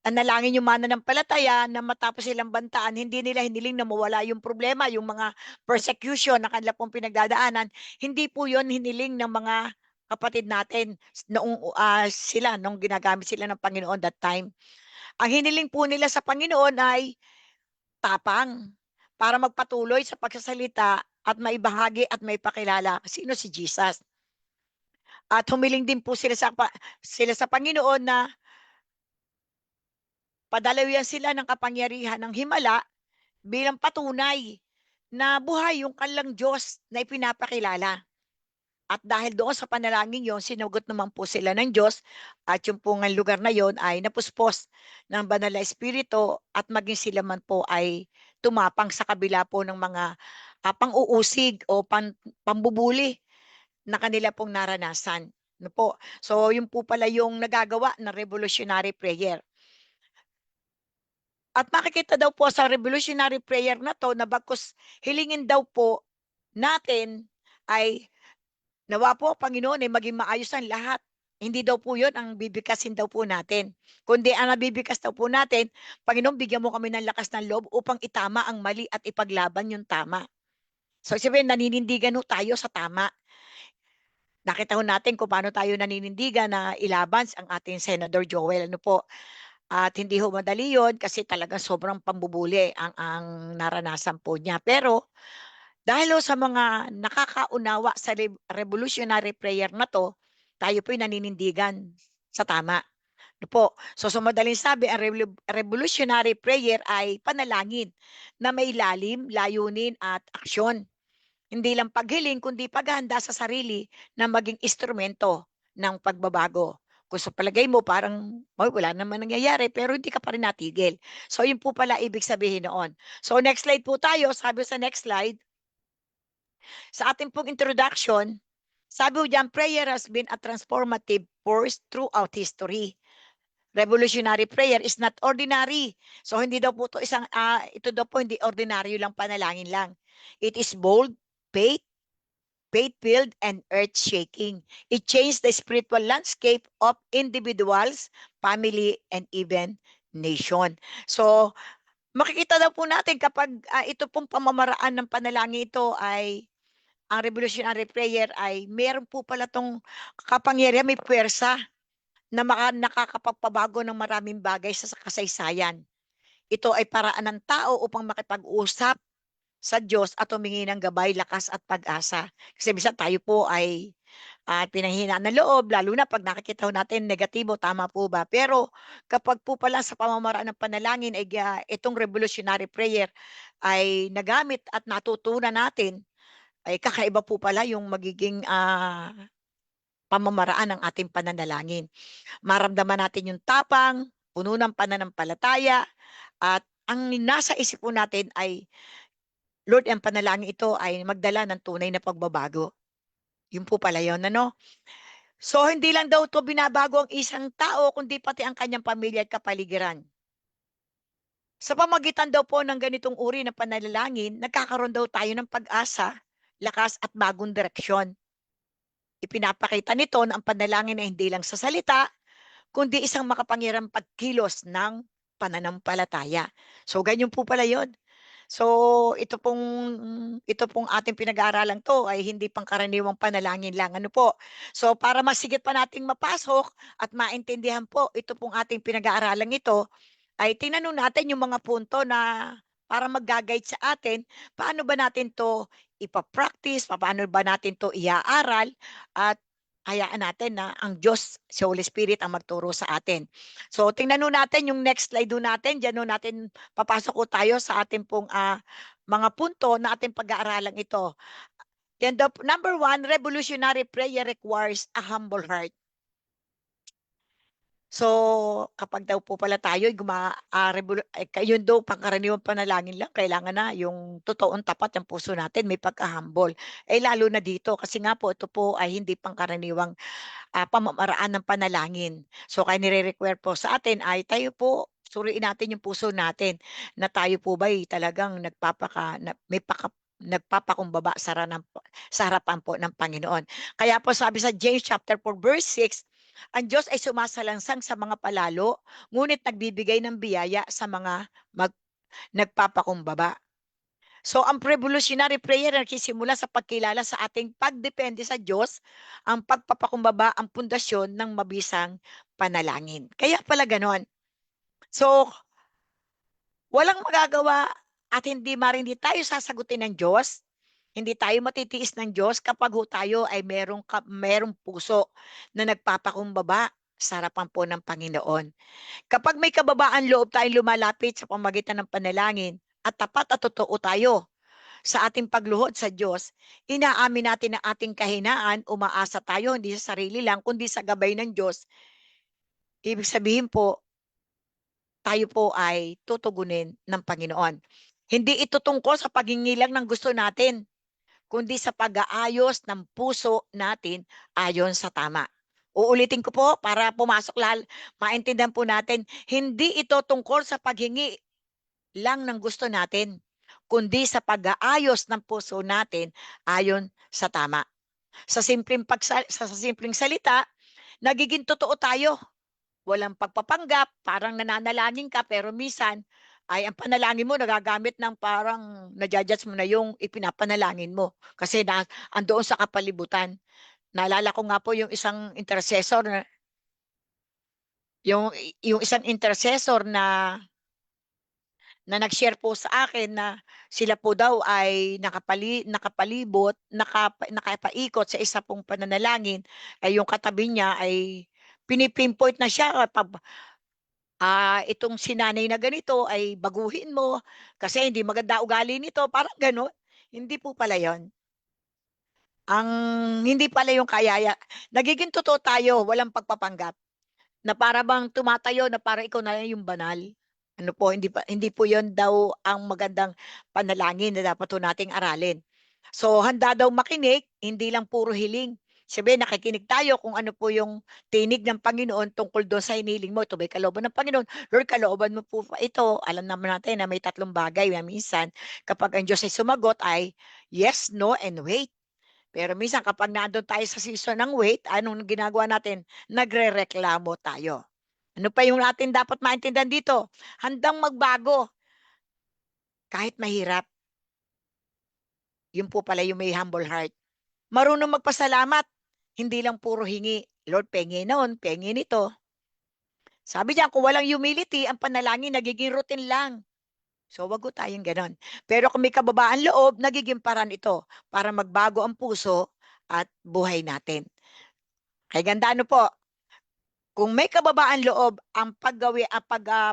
Nanalangin yung mananampalataya na matapos silang bantaan, hindi nila hiniling na mawala yung problema, yung mga persecution na kanila pong pinagdadaanan. Hindi po yon hiniling ng mga kapatid natin noong nung ginagamit sila ng Panginoon that time. Ang hiniling po nila sa Panginoon ay tapang para magpatuloy sa pagsasalita at maibahagi at maipakilala sino si Jesus. At humiling din po sila sa Panginoon na padalawian sila ng kapangyarihan ng himala bilang patunay na buhay yung kanilang Diyos na ipinapakilala. At dahil doon sa panalangin yon, sinugot naman po sila ng Diyos at yung pong lugar na yon ay napuspos ng banal na espiritu at maging sila man po ay tumapang sa kabila po ng mga pang-uusig o pambubuli na kanila pong naranasan. No po? So yun po pala yung nagagawa ng revolutionary prayer. At makikita daw po sa revolutionary prayer na to na bagkus hilingin daw po natin ay nawa po, Panginoon, ay maging maayos ang lahat. Hindi daw po yun ang bibigkasin daw po natin. Kundi ang nabibigkas daw po natin, Panginoon, bigyan mo kami ng lakas ng loob upang itama ang mali at ipaglaban yung tama. So, sabihin, naninindigan ho tayo sa tama. Nakita ho natin kung paano tayo naninindigan na ilaban ang ating Senator Joel. Ano po? At hindi ho madali yun kasi talagang sobrang pambubuli ang naranasan po niya. Pero dahil sa mga nakakaunawa sa revolutionary prayer na to, tayo po'y naninindigan sa tama. No po? So madaling sabi, ang revolutionary prayer ay panalangin na may lalim, layunin at aksyon. Hindi lang paghiling, kundi paghahanda sa sarili na maging instrumento ng pagbabago. Kung sa palagay mo parang wala naman nangyayari pero hindi ka pa rin natigil. So yun po pala ibig sabihin noon. So next slide po tayo. Sabi sa next slide, sa ating pong introduction, sabi po dyan, prayer has been a transformative force throughout history. Revolutionary prayer is not ordinary. So hindi daw po ito daw po hindi ordinaryo lang, panalangin lang. It is bold, faith-filled, and earth-shaking. It changed the spiritual landscape of individuals, family, and even nation. So, makikita daw po natin kapag ito pong pamamaraan ng panalangin ito ay ang revolutionary prayer ay meron po pala tong kapangyarihan, may puwersa na nakakapagpabago ng maraming bagay sa kasaysayan. Ito ay paraan ng tao upang makipag-usap sa Diyos at humingi ng gabay, lakas at pag-asa. Kasi bisa tayo po ay pinanghihinaan ng loob, lalo na pag nakikita natin negatibo, tama po ba? Pero kapag po pala sa pamamaraan ng panalangin ay itong revolutionary prayer ay nagamit at natutunan natin ay kakaiba po pala yung magiging pamamaraan ng ating pananalangin. Maramdaman natin yung tapang, puno ng pananampalataya, at ang nasa isip po natin ay, Lord, ang panalangin ito ay magdala ng tunay na pagbabago. Yun po pala yun, ano? So, hindi lang daw ito binabago ang isang tao, kundi pati ang kanyang pamilya at kapaligiran. Sa pamagitan daw po ng ganitong uri ng panalangin, nagkakaroon daw tayo ng pag-asa, lakas at bagong direksyon. Ipinapakita nito na ang panalangin ay hindi lang sa salita, kundi isang makapangyarang pagkilos ng pananampalataya. So, ganyan po pala yun. So, ito pong ating pinag-aaralan to ay hindi pangkaraniwang panalangin lang. Ano po? So, para masigit pa nating mapasok at maintindihan po, ito pong ating pinag-aaralan ito, ay tinanong natin yung mga punto na para mag-guide sa atin, paano ba natin to ipapractice, paano ba natin to iaaral, at hayaan natin na ang Diyos, si Holy Spirit ang magturo sa atin. So, tingnan nun natin yung next slide doon natin. Diyan nun natin papasok ko tayo sa ating pong mga punto na ating pag-aaralan ito. Then number 1, revolutionary prayer requires a humble heart. So, kapag daw po pala tayo, yun daw, pangkaraniwang panalangin lang, kailangan na yung totoong tapat ng puso natin, may pagka-humble. Lalo na dito, kasi nga po, ito po ay hindi pangkaraniwang pamamaraan ng panalangin. So, kaya nire-require po sa atin ay tayo po, suriin natin yung puso natin, na tayo po ba'y talagang nagpapakumbaba sa harapan po ng Panginoon. Kaya po sabi sa James chapter 4 verse 6, ang Diyos ay sumasalangsang sa mga palalo, ngunit nagbibigay ng biyaya sa mga nagpapakumbaba. So, ang revolutionary prayer na nagsisimula sa pagkilala sa ating pagdepende sa Diyos, ang pagpapakumbaba ang pundasyon ng mabisang panalangin. Kaya pala ganon. So, walang magagawa at hindi tayo sasagutin ng Diyos, hindi tayo matitiis ng Diyos kapag tayo ay merong puso na nagpapakumbaba sa harapan po ng Panginoon. Kapag may kababaan loob tayong lumalapit sa pamagitan ng panalangin at tapat at totoo tayo sa ating pagluhod sa Diyos, inaamin natin ang ating kahinaan, umaasa tayo hindi sa sarili lang, kundi sa gabay ng Diyos. Ibig sabihin po, tayo po ay tutugunin ng Panginoon. Hindi ito tungkol sa paghingi lang ng gusto natin, kundi sa pag-aayos ng puso natin ayon sa tama. Uulitin ko po para pumasok maintindihan po natin, hindi ito tungkol sa paghingi lang ng gusto natin, kundi sa pag-aayos ng puso natin ayon sa tama. Sa simpleng salita, nagiging totoo tayo. Walang pagpapanggap, parang nananalangin ka, pero minsan ay ang panalangin mo nagagamit ng parang nadjudge mo na yung ipinapanalangin mo. Kasi andoon sa kapalibutan. Naalala ko nga po yung isang intercessor na nag-share po sa akin na sila po daw ay nakapaikot sa isa pong pananalangin, ay yung katabi niya ay pinipinpoint na siya, itong sinanay na ganito ay baguhin mo kasi hindi maganda ugali nito, parang gano'n. Hindi po pala yon. Hindi pala yung kayaya. Nagiging totoo tayo, walang pagpapanggap. Na para bang tumatayo na para ikaw na yung banal. Ano po, hindi po yon daw ang magandang panalangin na dapat po nating aralin. So, handa daw makinig, hindi lang puro hiling. Sabihin, nakikinig tayo kung ano po yung tinig ng Panginoon tungkol doon sa hiniling mo. Ito ba kalooban ng Panginoon? Lord, kalooban mo po ito. Alam naman natin na may 3 bagay na minsan kapag ang Diyos ay sumagot ay yes, no, and wait. Pero minsan kapag nandun tayo sa season ng wait, anong ginagawa natin? Nagre-reklamo tayo. Ano pa yung natin dapat maintindihan dito? Handang magbago kahit mahirap. Yun po pala yung may humble heart. Marunong magpasalamat. Hindi lang puro hingi. Lord, pengi noon, pengi nito. Sabi niya, kung walang humility, ang panalangin nagiging routine lang. So, wag ko tayong ganon. Pero kung may kababaan loob, nagiging paraan ito para magbago ang puso at buhay natin. Kaya ganda po, kung may kababaan loob, ang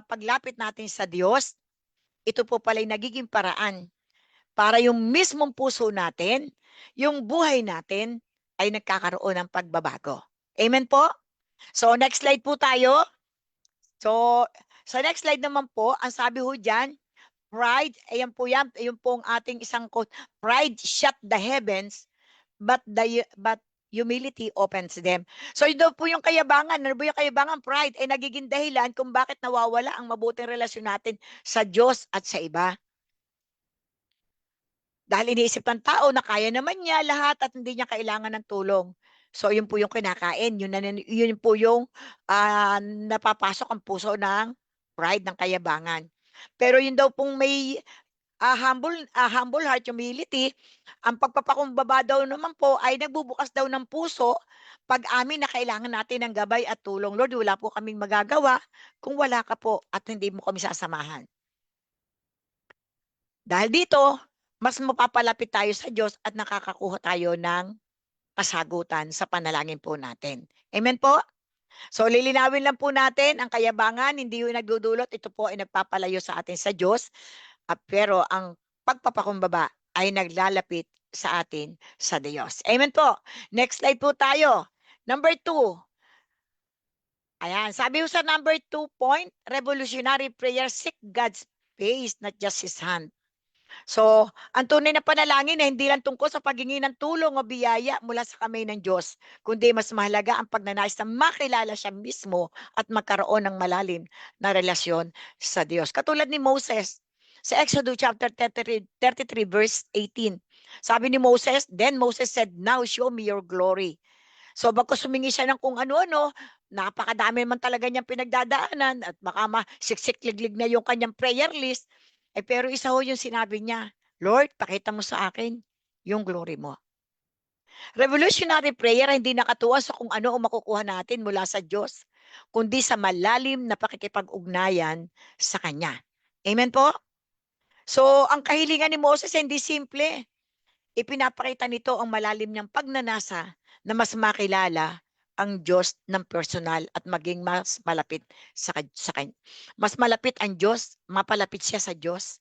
paglapit natin sa Diyos, ito po pala yung nagiging paraan para yung mismong puso natin yung buhay natin ay nagkakaroon ng pagbabago. Amen po? So, next slide po tayo. So, sa next slide naman po, ang sabi ho dyan, pride, ayan po yan, ayun po ang ating isang quote, pride shut the heavens, but humility opens them. So, yun daw po yung kayabangan. Ano ba yung kayabangan? Pride ay nagiging dahilan kung bakit nawawala ang mabuting relasyon natin sa Diyos at sa iba. Dahil iniisip ng tao na kaya naman niya lahat at hindi niya kailangan ng tulong. So, yun po yung kinakain. Yun po yung napapasok ang puso ng pride, ng kayabangan. Pero yun daw pong may humble heart, humility, ang pagpapakumbaba daw naman po ay nagbubukas daw ng puso pag-amin na kailangan natin ng gabay at tulong. Lord, wala po kaming magagawa kung wala ka po at hindi mo kami sasamahan. Dahil dito, mas mapapalapit tayo sa Diyos at nakakakuha tayo ng kasagutan sa panalangin po natin. Amen po? So, lilinawin lang po natin, ang kayabangan, hindi yung nagdudulot, ito po ay nagpapalayo sa atin sa Diyos. Pero ang pagpapakumbaba ay naglalapit sa atin sa Diyos. Amen po. Next slide po tayo. Number 2. Ayan, sabi ko sa number 2 point, revolutionary prayer, seek God's face, not just His hand. So, ang tunay na panalangin ay hindi lang tungkol sa paghingi ng tulong o biyaya mula sa kamay ng Diyos, kundi mas mahalaga ang pagnanais na makilala siya mismo at magkaroon ng malalim na relasyon sa Diyos. Katulad ni Moses, sa Exodus chapter 33 verse 18. Sabi ni Moses, then Moses said, now show me your glory. So, bago sumingi siya ng kung ano-ano, napakadami man talaga niyang pinagdadaanan at baka masiksik-liglig na yung kanyang prayer list. Pero isa ho yung sinabi niya, Lord, pakita mo sa akin yung glory mo. Revolutionary prayer ay hindi nakatuwa sa kung ano ang makukuha natin mula sa Diyos, kundi sa malalim na pakikipag-ugnayan sa Kanya. Amen po? So, ang kahilingan ni Moses hindi simple. Ipinapakita nito ang malalim niyang pagnanasa na mas makilala ang Diyos ng personal at maging mas malapit sa Kanya. Mas malapit ang Diyos, mapalapit siya sa Diyos.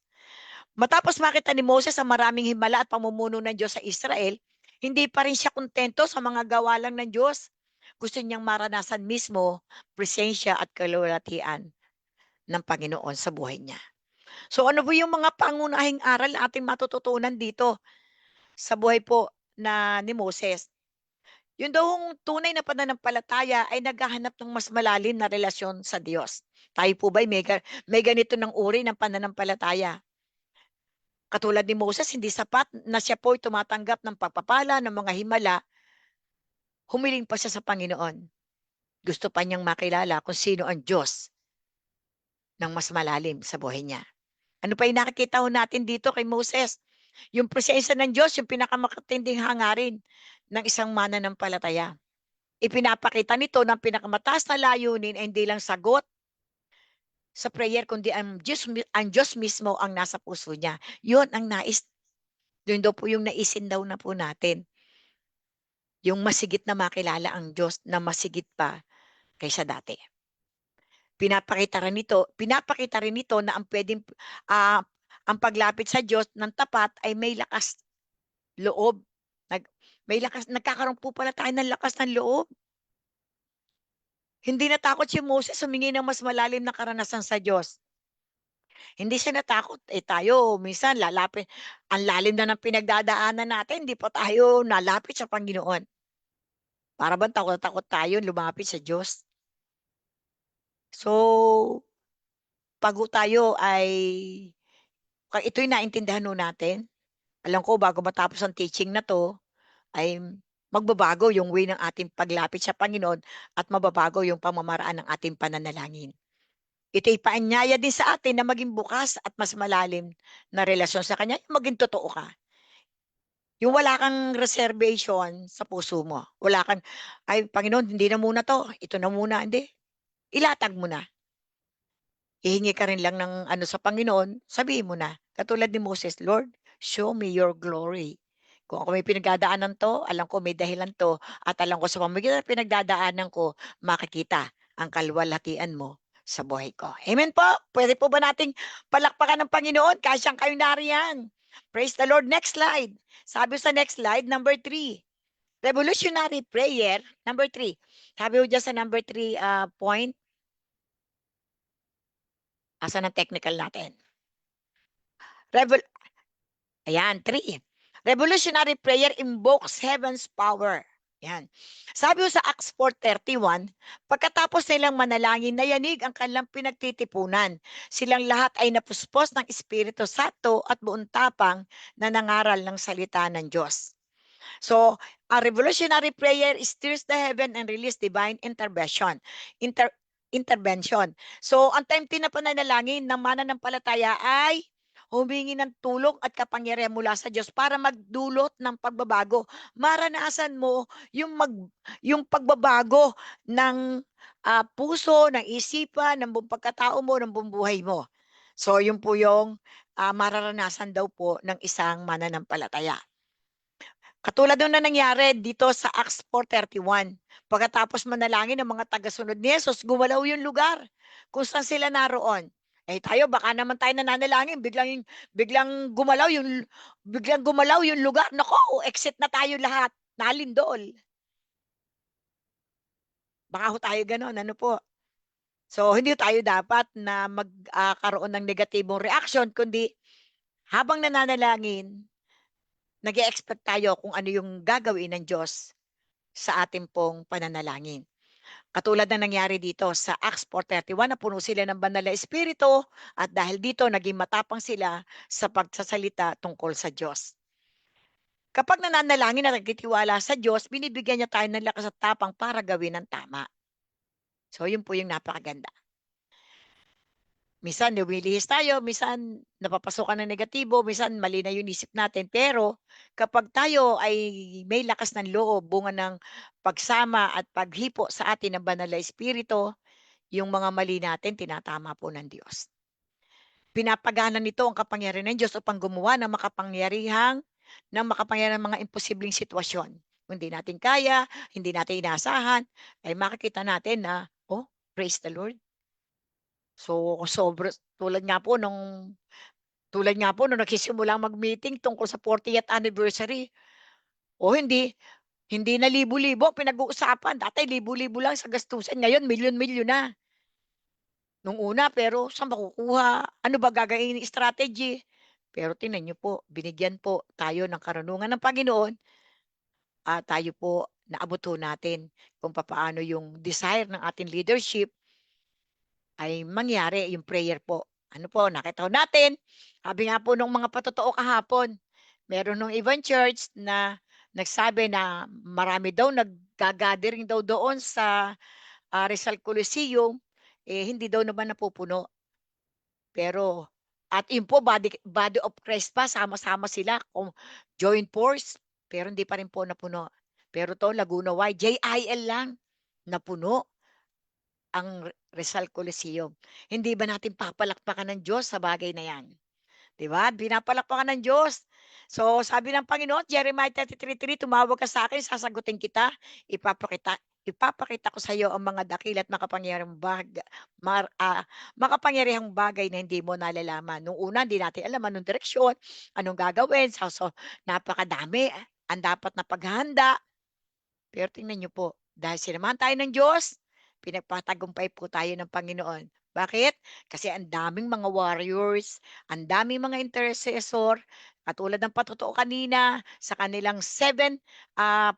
Matapos makita ni Moses ang maraming himala at pamumuno ng Diyos sa Israel, hindi pa rin siya kontento sa mga gawa lang ng Diyos. Gusto niyang maranasan mismo presensya at kalulatian ng Panginoon sa buhay niya. So ano po yung mga pangunahing aral na ating matututunan dito sa buhay po ni Moses? Yung daw tunay na pananampalataya ay naghahanap ng mas malalim na relasyon sa Diyos. Tayo po ba may ganito ng uri ng pananampalataya? Katulad ni Moses, hindi sapat na siya po ay tumatanggap ng pagpapala ng mga himala. Humiling pa siya sa Panginoon. Gusto pa niyang makilala kung sino ang Diyos ng mas malalim sa buhay niya. Ano pa yung nakikita natin dito kay Moses? Yung presensya ng Diyos, yung pinakamakatinding hangarin ng isang mananampalataya. Ipinapakita nito ng pinakamataas na layunin ay hindi lang sagot sa prayer, kundi ang Diyos mismo ang nasa puso niya. Yun ang nais. Yun daw po yung naisin daw na po natin. Yung masigit na makilala ang Diyos na masigit pa kaysa dati. Pinapakita rin nito na ang pwedeng ang paglapit sa Diyos ng tapat ay may lakas loob. Nagkakaroon po pala tayo ng lakas ng loob. Hindi natakot si Moses humingi ng mas malalim na karanasan sa Diyos. Hindi siya natakot. Tayo, minsan lalapit. Ang lalim na ng pinagdadaanan natin, hindi pa tayo nalapit sa Panginoon. Para bang takot tayo lumapit sa Diyos? So, pag tayo ay ito'y naintindihan natin. Alam ko, bago matapos ang teaching na to, ay magbabago yung way ng ating paglapit sa Panginoon at mababago yung pamamaraan ng ating pananalangin. Ito'y paanyaya din sa atin na maging bukas at mas malalim na relasyon sa Kanya, yung maging totoo ka. Yung wala kang reservation sa puso mo. Wala kang, ay Panginoon, hindi na muna to. Ito na muna, hindi. Ilatag mo na. Hihingi ka rin lang ng sa Panginoon, sabihin mo na. Katulad ni Moses, Lord, show me your glory. Kung ako may pinagdadaanan to, alam ko may dahilan to, at alam ko sa pamagitan ng pinagdadaanan ko, makikita ang kalwalhatian mo sa buhay ko. Amen po? Pwede po ba nating palakpakan ng Panginoon? Kasyang kayo nariyan. Praise the Lord. Next slide. Sabi sa next slide, number 3. Revolutionary prayer, number 3. Sabi ko dyan sa number 3 point. Asan ang technical natin? Ayan, 3. Revolutionary prayer invokes heaven's power. Yan. Sabi ko sa Acts 4:31, pagkatapos nilang manalangin, nayanig ang kanilang pinagtitipunan. Silang lahat ay napuspos ng Espiritu Santo at buong tapang na nangaral ng salita ng Diyos. So, a revolutionary prayer stirs the heaven and release divine intervention. Intervention. So, ang time na pananalangin ng mananampalataya ay humingi ng tulong at kapangyarihan mula sa Diyos para magdulot ng pagbabago. Maranasan mo yung pagbabago ng puso, ng isipan, ng buong pagkatao mo, ng buong buhay mo. So, yun po yung mararanasan daw po ng isang mananampalataya. Katulad nung na nangyari dito sa Acts 4:31. Pagkatapos manalangin ng mga tagasunod ni Jesus, gumalaw yung lugar kung saan sila naroon. Tayo baka naman tayo nananalangin, biglang gumalaw yung lugar. Nako, exit na tayo lahat. Nalindol. Baka ho tayo gano'n, ano po? So, hindi tayo dapat na magkaroon ng negatibong reaction, kundi habang nananalangin, nag-e-expect tayo kung ano yung gagawin ng Diyos sa ating pong pananalangin. Katulad na nangyari dito sa Acts 4:31 na puno sila ng banal na espiritu at dahil dito naging matapang sila sa pagsasalita tungkol sa Diyos. Kapag nananalangin at nagtitiwala sa Diyos, binibigyan niya tayo ng lakas at tapang para gawin ang tama. So, yun po yung napakaganda. Minsan lumilihis tayo, minsan napapasokan ng negatibo, minsan mali na yung isip natin. Pero kapag tayo ay may lakas ng loob, bunga ng pagsama at paghipo sa atin ng banal na espiritu, yung mga mali natin tinatama po ng Diyos. Pinapagana nito ang kapangyarihan ng Diyos upang gumawa ng makapangyarihang mga imposibleng sitwasyon. Kung hindi natin kaya, hindi natin inaasahan, ay makikita natin na, praise the Lord. So, tulad nga po nung nagsisimulang mag-meeting tungkol sa 40th anniversary. Hindi na libo-libo pinag-uusapan. Dati libo-libo lang sa gastusin. Ngayon, milyon-milyon na. Nung una, pero saan makukuha? Ano ba gagawin ng strategy? Pero tingnan niyo po, binigyan po tayo ng karunungan ng Panginoon. Tayo po, naabot po natin kung paano yung desire ng ating leadership ay mangyari yung prayer po. Ano po, nakita ko natin, sabi nga po nung mga patotoo kahapon, meron nung ibang church na nagsabi na marami daw nag-gathering daw doon sa Rizal Coliseum, hindi daw naman napupuno. Pero, at yun po, body of Christ pa, sama-sama sila, joint force, pero hindi pa rin po napuno. Pero to, Laguna Y, JIL lang, napuno ang Rizal Coliseum. Hindi ba natin papalakpakan ng Diyos sa bagay na yan? Diba? Pinapalakpakan ng Diyos. So, sabi ng Panginoon, Jeremiah 33:3, tumawag ka sa akin, sasagutin kita, ipapakita ko sa iyo ang mga dakil at makapangyarihang bagay na hindi mo nalalaman. Nung una, hindi natin alam anong direksyon, anong gagawin. So napakadami ang dapat na paghahanda. Pero tingnan niyo po, dahil sinamahan tayo ng Diyos, pinagpatagumpay po tayo ng Panginoon. Bakit? Kasi ang daming mga warriors, ang daming mga intercessor, katulad ng patotoo kanina, sa kanilang 7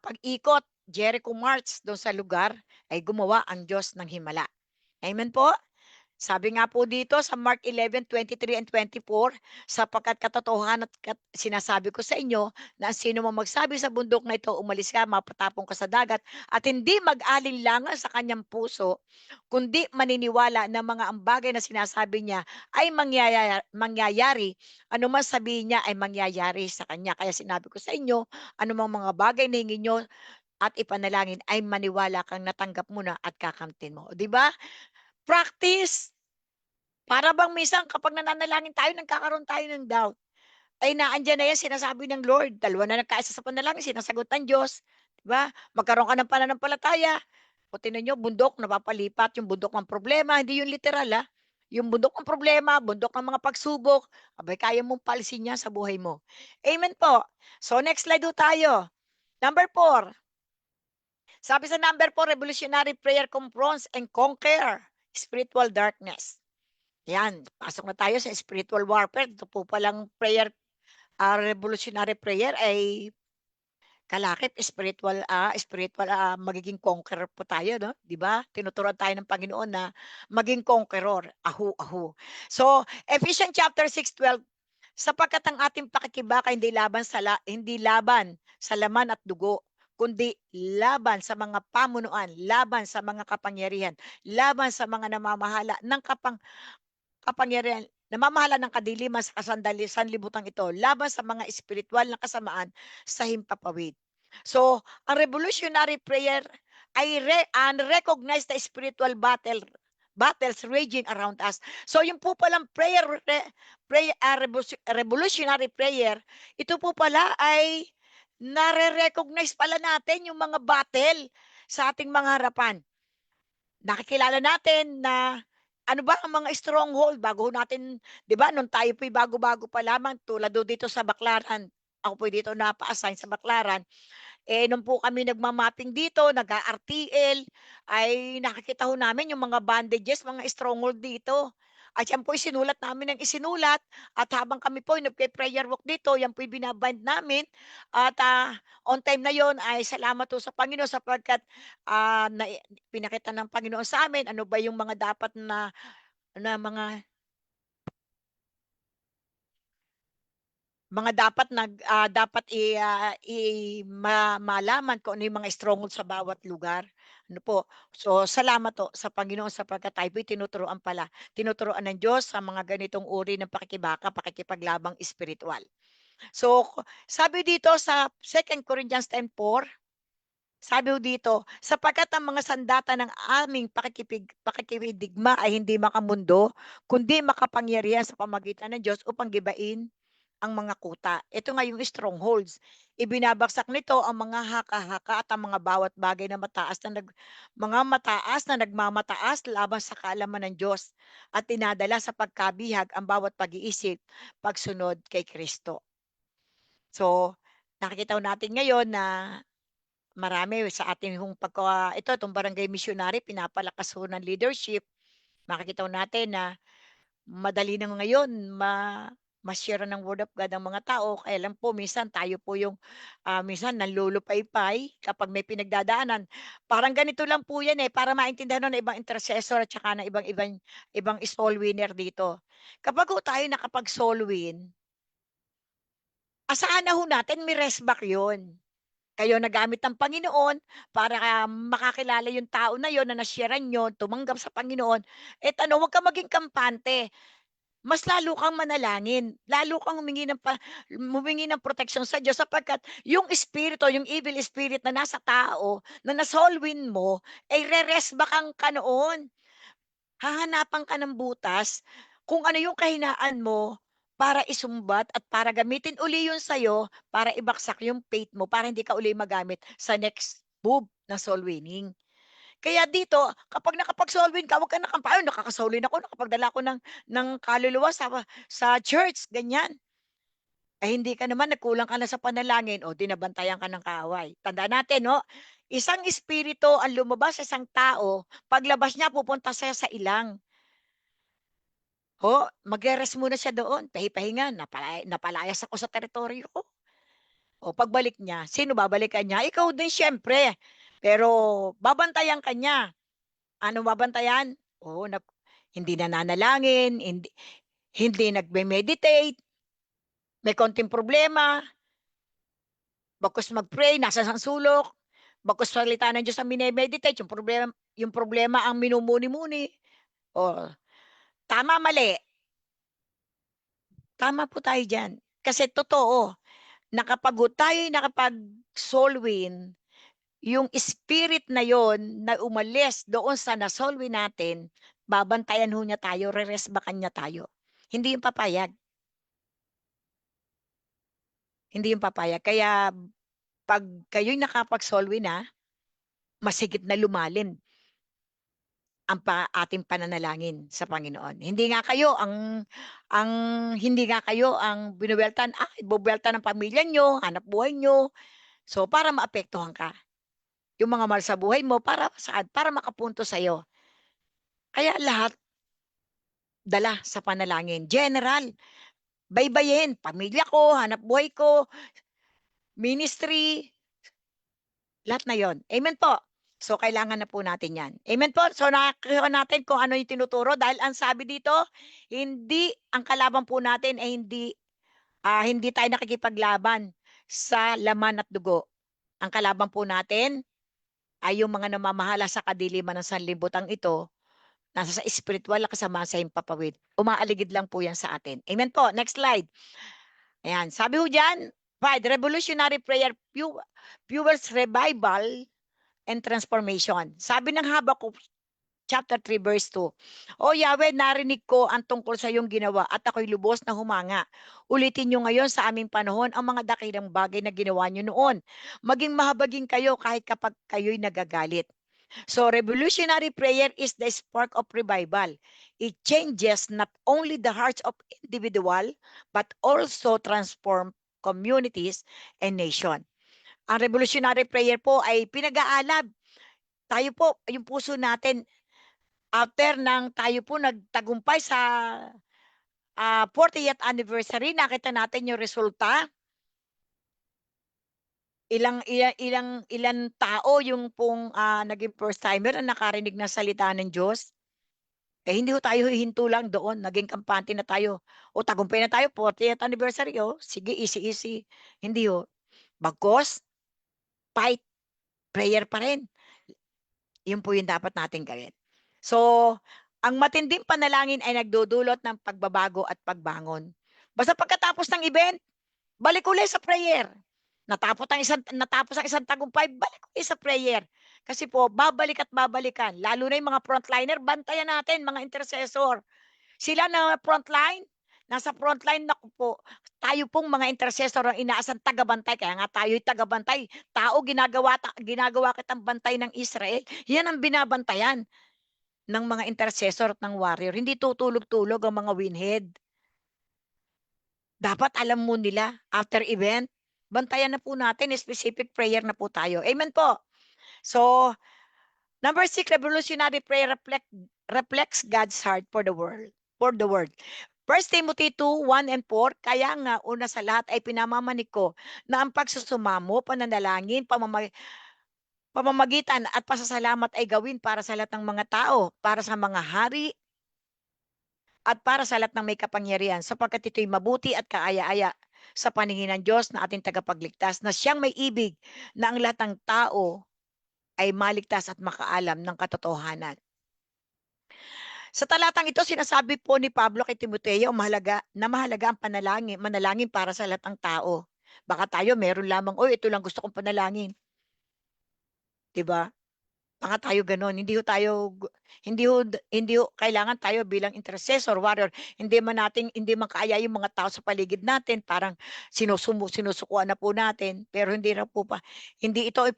pag-ikot, Jericho March doon sa lugar, ay gumawa ang Diyos ng himala. Amen po? Sabi nga po dito sa Mark 11:23 and 24, sapagkat katotohanan at sinasabi ko sa inyo na sino man magsabi sa bundok na ito, umalis ka, mapatapong ka sa dagat, at hindi mag-alinlangan sa kanyang puso, kundi maniniwala na mga ang bagay na sinasabi niya ay mangyayari, anuman sabihin niya ay mangyayari sa kanya. Kaya sinabi ko sa inyo, anumang mga bagay na hingin nyo at ipanalangin ay maniwala kang natanggap mo na at kakamtin mo. Di ba? Practice. Para bang minsan kapag nananalangin tayo, nagkakaroon tayo ng doubt. Ay naandyan na yan, sinasabi ng Lord. Dalawa na nagkaisa sa panalangin, sinasagot ng Diyos. Diba? Magkaroon ka ng pananampalataya. O tinan nyo, bundok, napapalipat yung bundok ng problema. Hindi yung literal, yung bundok ng problema, bundok ng mga pagsubok, abay kaya mong palisin yan sa buhay mo. Amen po. So next slide do tayo. Number 4. Sabi sa number 4, revolutionary prayer confronts and conquer spiritual darkness. Yan, pasok na tayo sa spiritual warfare. Ito po palang prayer, revolutionary prayer ay kalakip spiritual magiging conqueror po tayo, no? 'Di ba? Tinuturuan tayo ng Panginoon na maging conqueror. Ahu. So, Ephesians chapter 6:12, sapagkat ang ating pakikibaka hindi laban sa laman at dugo, kundi laban sa mga pamunuan, laban sa mga kapangyarihan, laban sa mga namamahala ng kapangyarihan, namamahala ng kadiliman sa sanlibutan ito, laban sa mga espiritual na kasamaan sa himpapawid. So, ang revolutionary prayer ay recognize the spiritual battles raging around us. So, yung po palang revolutionary prayer, ito po pala ay nare-recognize pala natin yung mga battle sa ating mga harapan. Nakikilala natin na ano ba ang mga stronghold bago natin, 'di ba, nung tayo po'y bago-bago pa lamang tulad dito sa Baclaran. Ako po dito napa-assign sa Baclaran. Nung po kami nagma-mapping dito, nag-RTL, ay nakikita ho namin yung mga bandages, mga stronghold dito. At yan po isinulat namin ng isinulat. At habang kami po nagpe-prayer walk dito, yan po binabind namin. At on time na yon ay salamat po sa Panginoon sapagkat pinakita ng Panginoon sa amin ano ba yung mga dapat na dapat malaman kung ano yung mga stronghold sa bawat lugar. Ano po? So, salamat po sa Panginoon sapagkat tayo po'y tinuturuan ng Diyos sa mga ganitong uri ng pakikipaglabang espiritual. So, sabi dito sa 2 Corinthians 10:4, sabi dito, sapagkat ang mga sandata ng aming pakikidigma ay hindi makamundo, kundi makapangyarihan sa pamagitan ng Diyos upang gibain ang mga kuta. Ito nga yung strongholds. Ibinabagsak nito ang mga haka-haka at ang mga bawat bagay na mataas na nagmamataas laban sa kaalaman ng Diyos at tinadala sa pagkabihag ang bawat pag-iisip, pagsunod kay Kristo. So, nakikita natin ngayon na marami sa ating itong barangay missionary, pinapalakas ho ng leadership. Makikita natin na madali na ngayon ma-share ng word of God ang mga tao. Kaya lang po, minsan tayo po yung minsan nanlulupaypay kapag may pinagdadaanan. Parang ganito lang po yan para maintindihan ng ibang intercessor at saka ng ibang soul winner dito. Kapag ho tayo nakapag-soul win, asahan na ho natin may rest back yun. Kayo nagamit ng Panginoon para makakilala yung tao na yon na nasharean nyo, tumanggap sa Panginoon. Huwag ka maging kampante. Mas lalo kang manalangin, lalo kang humingi ng proteksyon sa Diyos sapagkat yung espiritu, yung evil spirit na nasa tao, na nasolwin mo, ay re-resback ka noon. Hahanapan ka ng butas kung ano yung kahinaan mo para isumbat at para gamitin uli yun sa'yo para ibaksak yung faith mo para hindi ka uli magamit sa next move ng soul winning. Kaya dito, kapag nakapag-soul win ka, huwag ka nakampay, nakaka-soul win ako, nakapagdala ko ng kaluluwa sa church, ganyan. Hindi ka naman, nagkulang ka na sa panalangin, o dinabantayan ka ng kaaway. Tandaan natin, no? Isang espiritu ang lumabas sa isang tao, paglabas niya, pupunta siya sa ilang. Magre-rest muna siya doon, pahipahinga, napalayas ako sa teritoryo ko. Pagbalik niya, sino babalikan niya? Ikaw din siyempre. Pero babantayan ka niya. Ano babantayan? Hindi nananalangin, hindi nagme-meditate, may konting problema, bagkus mag-pray, nasa sulok, bagkus salita ng Diyos ang mine-meditate, yung problema ang minumuni-muni. Tama, mali. Tama po tayo dyan. Kasi totoo, nakapag-soul win, yung spirit na yon na umalis doon sa na-soul win natin, babantayan ho niya tayo, re-resbakan niya tayo. Hindi yung papayag. Hindi yung papayag. Kaya pag kayo'y nakapag-soul win na, masigit na lumalim ang ating pananalangin sa Panginoon. Hindi nga kayo hindi nga kayo ang binuweltan, ibubuwelta ng pamilya nyo, hanap buhay nyo. So, para maapektuhan ka. Yung mga mahal sa buhay mo, para saan? Para makapunto sa'yo. Kaya lahat, dala sa panalangin. General, baybayin, pamilya ko, hanap buhay ko, ministry, lahat na yon. Amen po. So, kailangan na po natin yan. Amen po. So, nakakita natin kung ano yung tinuturo. Dahil ang sabi dito, hindi, ang kalaban po natin ay hindi tayo nakikipaglaban sa laman at dugo. Ang kalaban po natin ay yung mga namamahala sa kadiliman ng sanlibutan ito, nasa sa spiritual na kasama sa himpapawid. Umaaligid lang po yan sa atin. Amen po. Next slide. Ayan. Sabi ho dyan, revolutionary prayer fuels revival and transformation. Sabi ng Habakuk chapter 3 verse 2. O Yahweh, narinig ko ang tungkol sa iyong ginawa at ako'y lubos na humanga. Ulitin niyo ngayon sa aming panahon ang mga dakilang bagay na ginawa niyo noon. Maging mahabagin kayo kahit kapag kayo'y nagagalit. So revolutionary prayer is the spark of revival. It changes not only the hearts of individual but also transform communities and nation. Ang revolutionary prayer po ay pinag-aalab. Tayo po, yung puso natin, after nang tayo po nagtagumpay sa 40th anniversary, nakita natin yung resulta. Ilang tao yung pong naging first timer na nakarinig ng salita ng Diyos. Eh hindi ho tayo hihinto lang doon, naging kampante na tayo. O tagumpay na tayo, 40th anniversary, sige, easy. Hindi ho. Bagkos, fight, prayer pa rin. Yun po yung dapat natin gawin. So, ang matinding panalangin ay nagdudulot ng pagbabago at pagbangon. Basta pagkatapos ng event, balik ulit sa prayer. Natapos ang isang tagumpay, balik ulit sa prayer. Kasi po, babalik at babalikan. Lalo na yung mga frontliner, bantayan natin, mga intercessor. Sila na frontline, nasa frontline na po, tayo pong mga intercessor ang inaasang tagabantay. Kaya nga tayo'y tagabantay. Tao, ginagawa kitang bantay ng Israel. Yan ang binabantayan ng mga intercessor at ng warrior. Hindi tutulog-tulog ang mga winhead. Dapat alam mo nila, after event, bantayan na po natin, specific prayer na po tayo. Amen po. So, number 6, revolutionary prayer reflects God's heart for the world. 1 Timothy 2, 1 and 4, kaya nga una sa lahat ay pinamamanik ko na ang pagsusumamo, pananalangin, pamamagitan at pasasalamat ay gawin para sa lahat ng mga tao, para sa mga hari, at para sa lahat ng may kapangyarihan, sapagkat ito'y mabuti at kaaya-aya sa paningin ng Diyos na ating tagapagligtas, na siyang may ibig na ang lahat ng tao ay maligtas at makaalam ng katotohanan. Sa talatang ito, sinasabi po ni Pablo kay Timoteo, mahalaga ang manalangin para sa lahat ng tao. Baka tayo meron lamang, ito lang gusto kong panalangin. Diba? Baka tayo ganon. Hindi kailangan tayo bilang intercessor, warrior. Hindi man kaya yung mga tao sa paligid natin, parang sinusukuan na po natin, pero hindi ito ay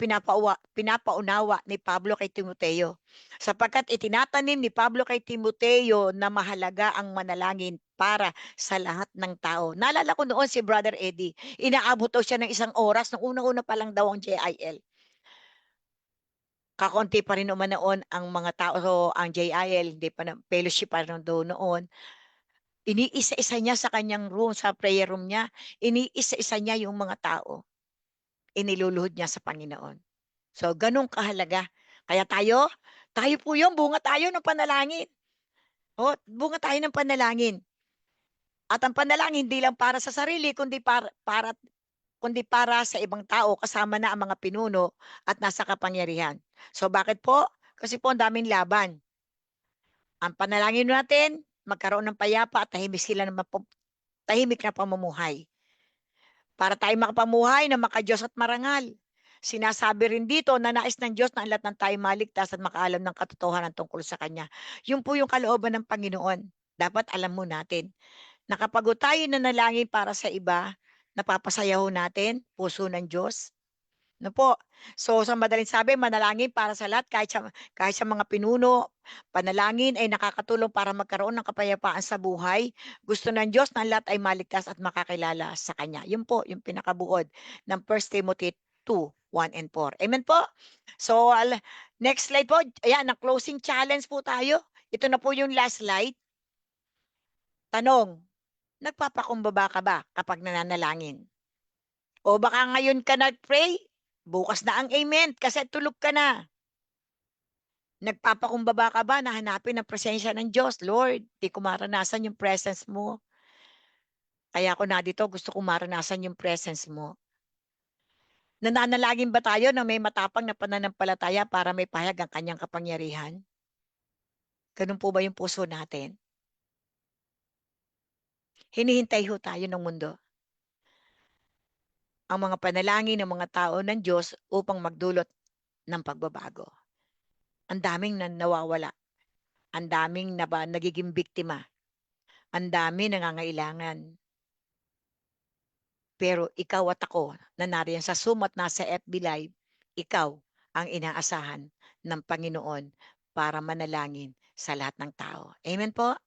pinapaunawa ni Pablo kay Timoteo. Sapagkat itinatanim ni Pablo kay Timoteo na mahalaga ang manalangin para sa lahat ng tao. Naalala ko noon si Brother Eddie, inaabot daw siya ng 1 oras, nung unang-una pa lang daw ang JIL. Kakonti pa rin naman noon ang mga tao, so ang JIL, hindi pa na, fellowship pa rin doon. Iniisa-isa niya sa kanyang room, sa prayer room niya, iniisa-isa niya yung mga tao. Iniluluhod niya sa Panginoon. So, ganun kahalaga. Kaya tayo po yung bunga tayo ng panalangin. Bunga tayo ng panalangin. At ang panalangin hindi lang para sa sarili, kundi para sa ibang tao, kasama na ang mga pinuno at nasa kapangyarihan. So bakit po? Kasi po ang daming laban. Ang panalangin natin, magkaroon ng payapa at tahimik na pamumuhay. Para tayo makapamuhay na maka-Diyos at marangal. Sinasabi rin dito na nais ng Diyos na ang lahat ng tayo maligtas at makaalam ng katotohanan tungkol sa Kanya. Yun po yung kalooban ng Panginoon. Dapat alam mo natin na kapag tayo nanalangin para sa iba, napapasayaw natin, puso ng Diyos. No po. So sa madaling sabi, manalangin para sa lahat, kahit sa mga pinuno, panalangin ay nakakatulong para magkaroon ng kapayapaan sa buhay. Gusto ng Diyos na lahat ay maligtas at makakilala sa Kanya. Yun po yung pinakabuod ng 1 Timothy 2:1 and 4. Amen po. So next slide po. Ayan, ang closing challenge po tayo. Ito na po yung last slide. Tanong, nagpapakumbaba ka ba kapag nananalangin? O baka ngayon ka nag-pray, bukas na ang amen kasi tulog ka na. Nagpapakumbaba ka ba na hanapin ang presensya ng Diyos? Lord, di ko maranasan yung presence mo. Kaya ako na dito, gusto ko maranasan yung presence mo. Nananalangin ba tayo na may matapang na pananampalataya para may pahayag ang kanyang kapangyarihan? Ganun po ba yung puso natin? Hinihintay ho tayo ng mundo ang mga panalangin ng mga tao ng Diyos upang magdulot ng pagbabago. Ang daming nawawala. Ang daming nagiging biktima. Ang dami nangangailangan. Pero ikaw at ako na nariyan sa Zoom at nasa FB Live, ikaw ang inaasahan ng Panginoon para manalangin sa lahat ng tao. Amen po?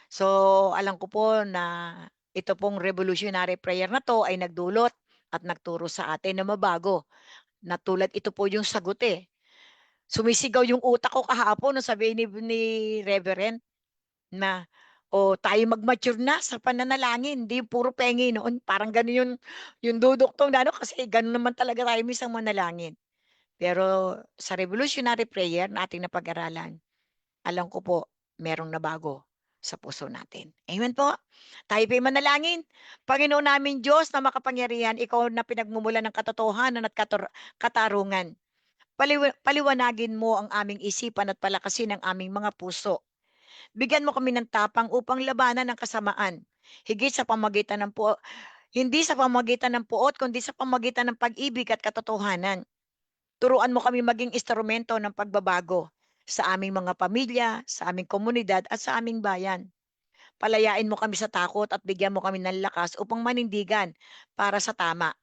So, alam ko po na ito pong revolutionary prayer na to ay nagdulot at nagturo sa atin na mabago. Na tulad ito po yung sagot eh. Sumisigaw yung utak ko kahapon nung sabi ni Reverend na tayo mag-mature na sa pananalangin, hindi puro pengi noon. Parang gano'n yung duduktong na kasi gano'n naman talaga tayo minsan manalangin. Pero sa revolutionary prayer na ating napag-aralan, alam ko po, merong nabago sa puso natin. Amen po? Tayo po'y manalangin. Panginoon namin Diyos na makapangyarihan, ikaw na pinagmumula ng katotohanan at katarungan. Paliwanagin mo ang aming isipan at palakasin ang aming mga puso. Bigyan mo kami ng tapang upang labanan ang kasamaan. Higit sa pamagitan ng hindi sa pamagitan ng puot, kundi sa pamagitan ng pag-ibig at katotohanan. Turuan mo kami maging instrumento ng pagbabago sa aming mga pamilya, sa aming komunidad at sa aming bayan. Palayain mo kami sa takot at bigyan mo kami ng lakas upang manindigan para sa tama.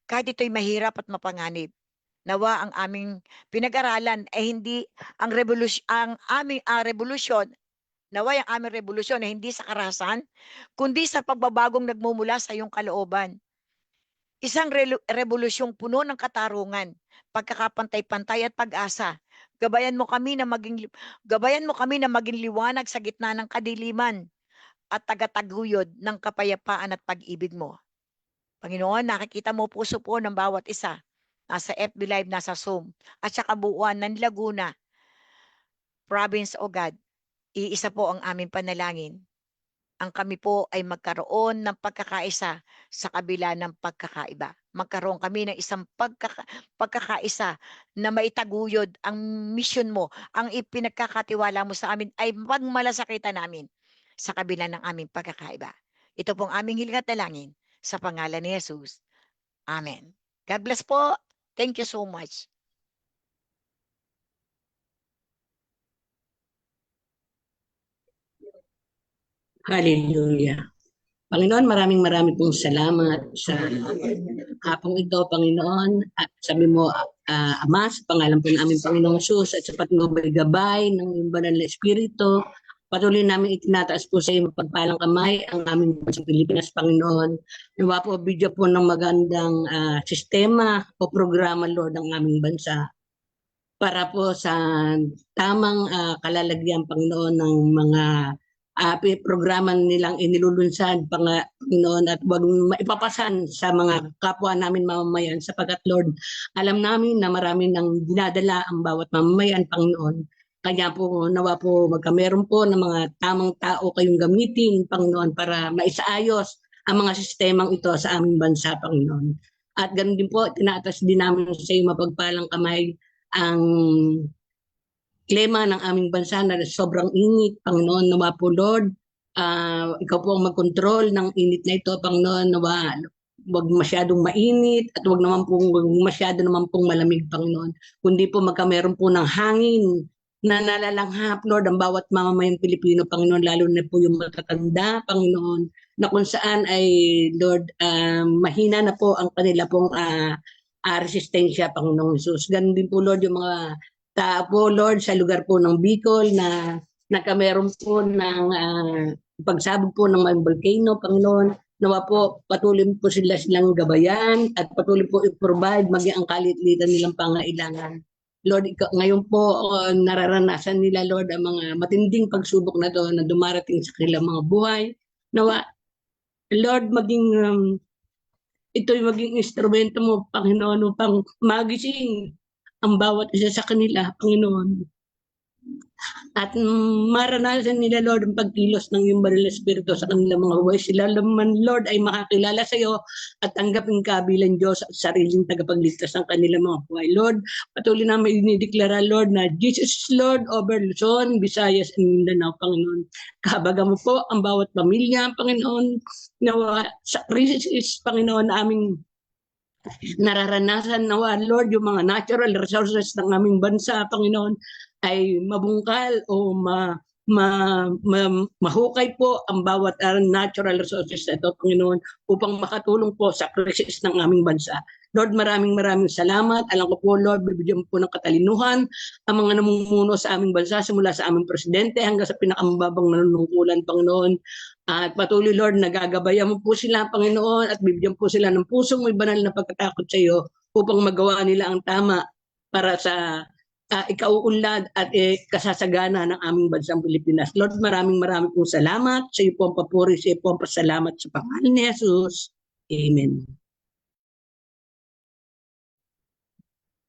Kahit ito'y mahirap at mapanganib. Nawa ang aming pinag-aralan ay hindi ang revolusyon, nawa ang aming revolusyon ay hindi sa karahasan, kundi sa pagbabagong nagmumula sa iyong kalooban. Isang revolusyong puno ng katarungan, pagkakapantay-pantay at pag-asa. Gabayan mo kami na maging liwanag sa gitna ng kadiliman at tagataguyod ng kapayapaan at pag-ibig mo. Panginoon, nakikita mo puso po ng bawat isa. Nasa FB Live, nasa Zoom, at sa kabuuan ng Laguna Province, O God. Iisa po ang aming panalangin. Ang kami po ay magkaroon ng pagkakaisa sa kabila ng pagkakaiba. Magkaroon kami ng isang pagkakaisa na maitaguyod ang misyon mo, ang ipinagkakatiwala mo sa amin ay magmalasakitan namin sa kabila ng aming pagkakaiba. Ito pong aming hiling at dalangin sa pangalan ni Jesus. Amen. God bless po. Thank you so much. Hallelujah. Panginoon, maraming pong salamat sa hapong ito, Panginoon. At sabi mo, Ama, sa pangalan po ng aming Panginoong Jesus at sa patnubay-gabay ng iyong banal na Espiritu, patuloy namin itinataas po sa iyong pagpalang kamay ang aming bansang Pilipinas, Panginoon. Nawa po, bigyan po ng magandang sistema o programa, Lord, ng aming bansa para po sa tamang kalalagyan, Panginoon, ng mga programa nilang inilulunsad, Panginoon, at wag maipapasan sa mga kapwa namin mamamayan sapagkat, Lord, alam namin na marami nang dinadala ang bawat mamamayan, Panginoon. Kaya po, nawa po, magkameron po ng mga tamang tao kayong gamitin, Panginoon, para maisaayos ang mga sistemang ito sa aming bansa, Panginoon. At ganun din po, tinaatas din namin sa iyo mapagpalang kamay ang klima ng aming bansa na sobrang init, Panginoon, nawa po, Lord, ikaw po ang mag-control ng init na ito, Panginoon, nawa, wag masyadong mainit at wag masyado naman pong malamig, Panginoon, kundi po magkameron po ng hangin na nalalanghap, Lord, ang bawat mamamayang Pilipino, Panginoon, lalo na po yung matatanda, Panginoon, na kung saan ay, Lord, mahina na po ang kanila pong resistensya, Panginoong Jesus. Ganun din po, Lord, yung mga tao po, Lord, sa lugar po ng Bicol na nagkameron po ng pagsabog po ng mga volcano, Panginoon. Nawa po, patuloy po silang gabayan at patuloy po i-provide maging ang kalit-litan nilang pangailangan. Lord, ngayon po nararanasan nila, Lord, ang mga matinding pagsubok na to na dumarating sa kanilang mga buhay. Nawa, Lord, ito'y maging instrumento mo, Panginoon, upang magising ang bawat isa sa kanila, Panginoon. At maranasan nila, Lord, ang pagkilos ng iyong banal na Espiritu sa kanilang mga buhay. Sila naman, Lord, ay makakilala sa iyo at tanggapin ka bilang Diyos at sariling tagapagligtas ng kanilang mga buhay. Lord, patuloy namin inideklara, Lord, na Jesus is Lord over Luzon, Visayas, and Mindanao, Panginoon. Kahabagan mo po ang bawat pamilya, Panginoon, na sa crisis, Panginoon, aming nararanasan nawa, Lord, yung mga natural resources ng aming bansa, Panginoon, ay mabungkal o mahukay po ang bawat natural resources na ito, Panginoon, upang makatulong po sa krisis ng aming bansa. Lord, maraming salamat. Alam ko po, Lord, bibigyan po ng katalinuhan ang mga namumuno sa aming bansa, simula sa aming presidente hanggang sa pinakamababang nanunungkulan, Panginoon. At patuloy, Lord, nagagabayan mo po sila, Panginoon, at bibigyan po sila ng pusong may banal na pagkatakot sa iyo upang magawa nila ang tama para sa ikauunlad at kasasagana ng aming bansang Pilipinas. Lord, maraming pong salamat. Sa iyo po ang papuri, sa iyo po ang pasalamat sa pangalan ni Jesus. Amen.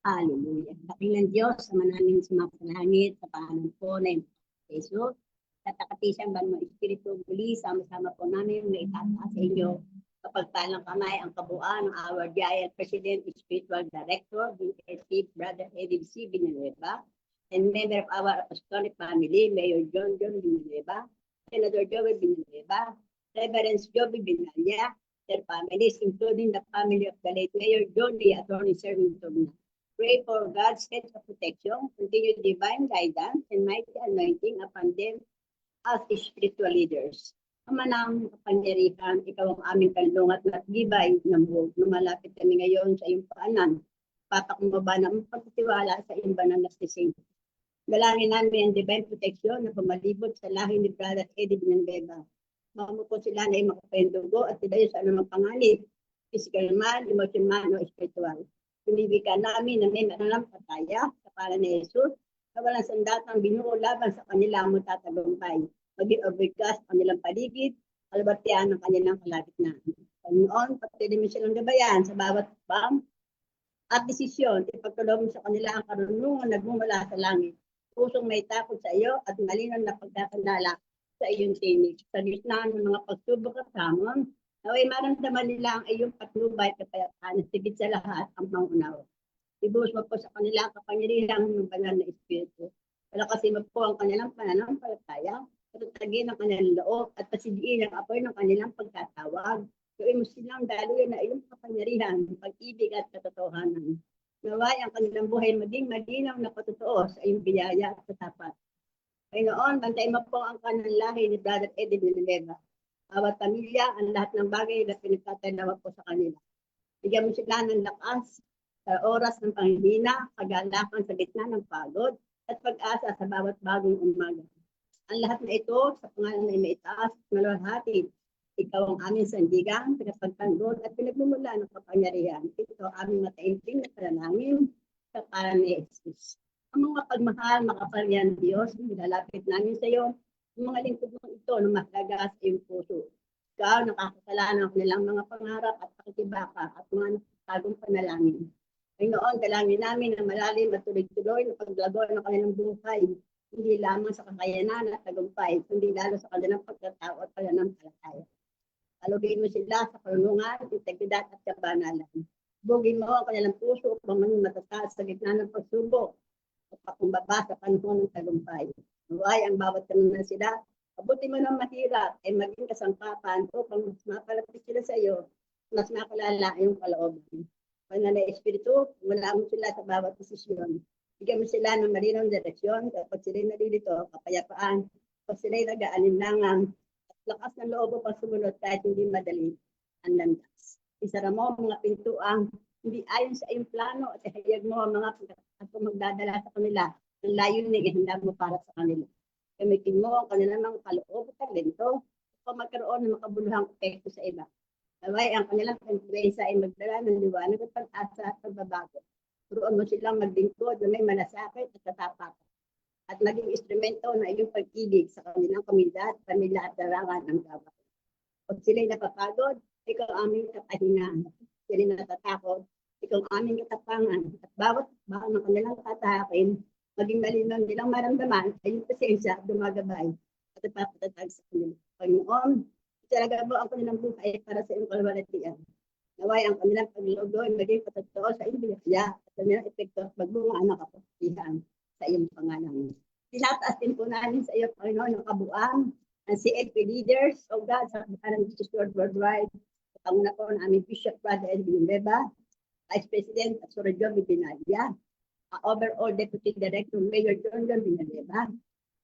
Hallelujah. Dakilang ng Diyos, sama namin sa mga panalangin sa pangalan po na Jesus. Katakatisang ban mo Espiritu muli, sama-sama po namin na itataas sa inyo kapagpalang kamay ang kabuuan ng our Giant President, Spiritual Director, BSC, Brother Eddie C. Villanueva, and member of our Apostolic family, Mayor John Villanueva, Senator Joey Villanueva, Reverend Joby Binaya, their families, including the family of the late Mayor John D. Attorney Serving Tugna. Pray for God's hedge of protection, continued divine guidance, and mighty anointing upon them as spiritual leaders. Ama ng kapangyarihan, ikaw ang aming kanlungan at gibay ng buhok. Lumalapit kami ngayon sa iyong paanan. Papakumbaba ng pagtitiwala sa iyong banal na sising. Dalangin namin ang divine protection na pumalibot sa lahi ni Brother Eddie Villanueva. Mamukot sila na iyong makapendugo at tidayo sa anumang panganib, physical man, emotional man, o spiritual. Pinibigan namin na may mananampalataya sa pangalan ni Jesus na walang sandatang binuo laban sa kanila mo tatagumpay. Maging overcast ang kanilang paligid, alabatian ng kanilang kalagitnaan. Panginoon, patuloy mo silang gabayan sa bawat bang at desisyon, ipagtuloy mo sa kanila ang karunungan nagmumula sa langit. Pusong may takot sa iyo at malinaw na pagkakandala sa iyong tinig. Sa gitna ng mga pagsubok at hamon, naway maramdaman nila ang iyong patnubay at kapayapaan at sigit sa lahat ang pangunawa. Ibuhos mo po sa kanila ang kapangyarihan ng banal na Espiritu. Palakasin mo po ang kanilang pananampalataya, patutagin ang kanilang loob at pasigdiin ang apoy ng kanilang pagkatawag. Gawin mo silang daluyan na iyong kapangyarihan, pag-ibig at katotohanan. Naway ang kanilang buhay maging malinaw na patotoo sa iyong biyaya at katapat. Panginoon, bantayan mo po ang kanilang lahi ni Brother Eddie Villanueva. Bawat pamilya, ang lahat ng bagay na pinagtatanawa po sa kanila. Bigyan mo sila ng lakas sa oras ng panghihina, kagalakan sa gitna ng pagod, at pag-asa sa bawat bagong umaga. Ang lahat na ito sa pangalan na maitaas at maluwalhati. Ikaw ang aming sandigan, pinagpagtanggol at pinagmumula ng kapangyarihan. Ito ang aming mataimting na panalangin sa pangalan ni Jesus. Ang mga pagmahal, makapangyarihan ng Diyos, nilalapit namin sa iyo, ang mga lingkod mong ito na mahalaga sa iyong puso. Ikaw nakakasalanan ng kanilang mga pangarap at pakikibaka at mga nakatagong panalangin. Panginoon, dalangin namin na malalim at tuloy-tuloy na paglago ng kanilang buhay, hindi lamang sa kakayanan at tagumpay, kundi lalo sa kanilang pagkatao at pananampalataya. Alugin mo sila sa karunungan, integridad at kabanalan. Bugin mo ang kanilang puso upang maging matataas sa gitna ng pagsubok at pakumbaba sa panahon ng tagumpay. Naway ang bawat tanong sila, mabuti mo ng mahirap ay maging kasangkapan upang mas mapalapit sila sa iyo, mas makalala yung kalooban. Banal na Espiritu, wala mo sila sa bawat desisyon. Bigyan mo sila ng malinaw na direksyon kapag sila'y nalilito, kapayapaan, kapag sila'y nag-aalinlangan, at lakas ng loob upang sumunod kahit hindi madali ang landas. Isara mo ang mga pintuang hindi ayon sa iyong plano at ihayag mo ang mga at kung magdadala sa kanila ng layunin ihanda mo para sa kanila. Gamitin mo ang kanilang mga kaloob at talento upang magkaroon ng makabuluhang epekto sa iba. Naway ang kanilang influensya ay magdala ng liwanag at pag-asa at pagbabago. Turuan mo silang maglingkod na may malasakit at katapatan at maging instrumento na iyong pag-ibig sa kanilang pamilya at larangan ng gawa. Pag sila'y napapagod, ikaw ang aming kapahingaan. Sila'y natatakot, ikaw ang aming katapangan. At bawat baka ng kanilang tatahakin, maging malinaw nilang maramdaman ay yung pasensya at dumagabay at ipapatatag sa kanila. Panginoon, italaga mo ang kanilang buhay para sa iyong kalwalatian. Naway ang kanilang paglugo ay maging patotoo sa iyong biyaya at kanilang epekto at magbunga ang kapatihan sa iyong pangalan. Tinataas din po namin sa iyo, Panginoon, yung kabuuan ng CLP leaders, O God, sa kabuuan ng Jesus Lord Worldwide, sa panguna po ng aming Bishop Brother Edwin Beba, Vice President Pastor Joby Binaglia, Overall Deputy Director Mayor John Binaleva,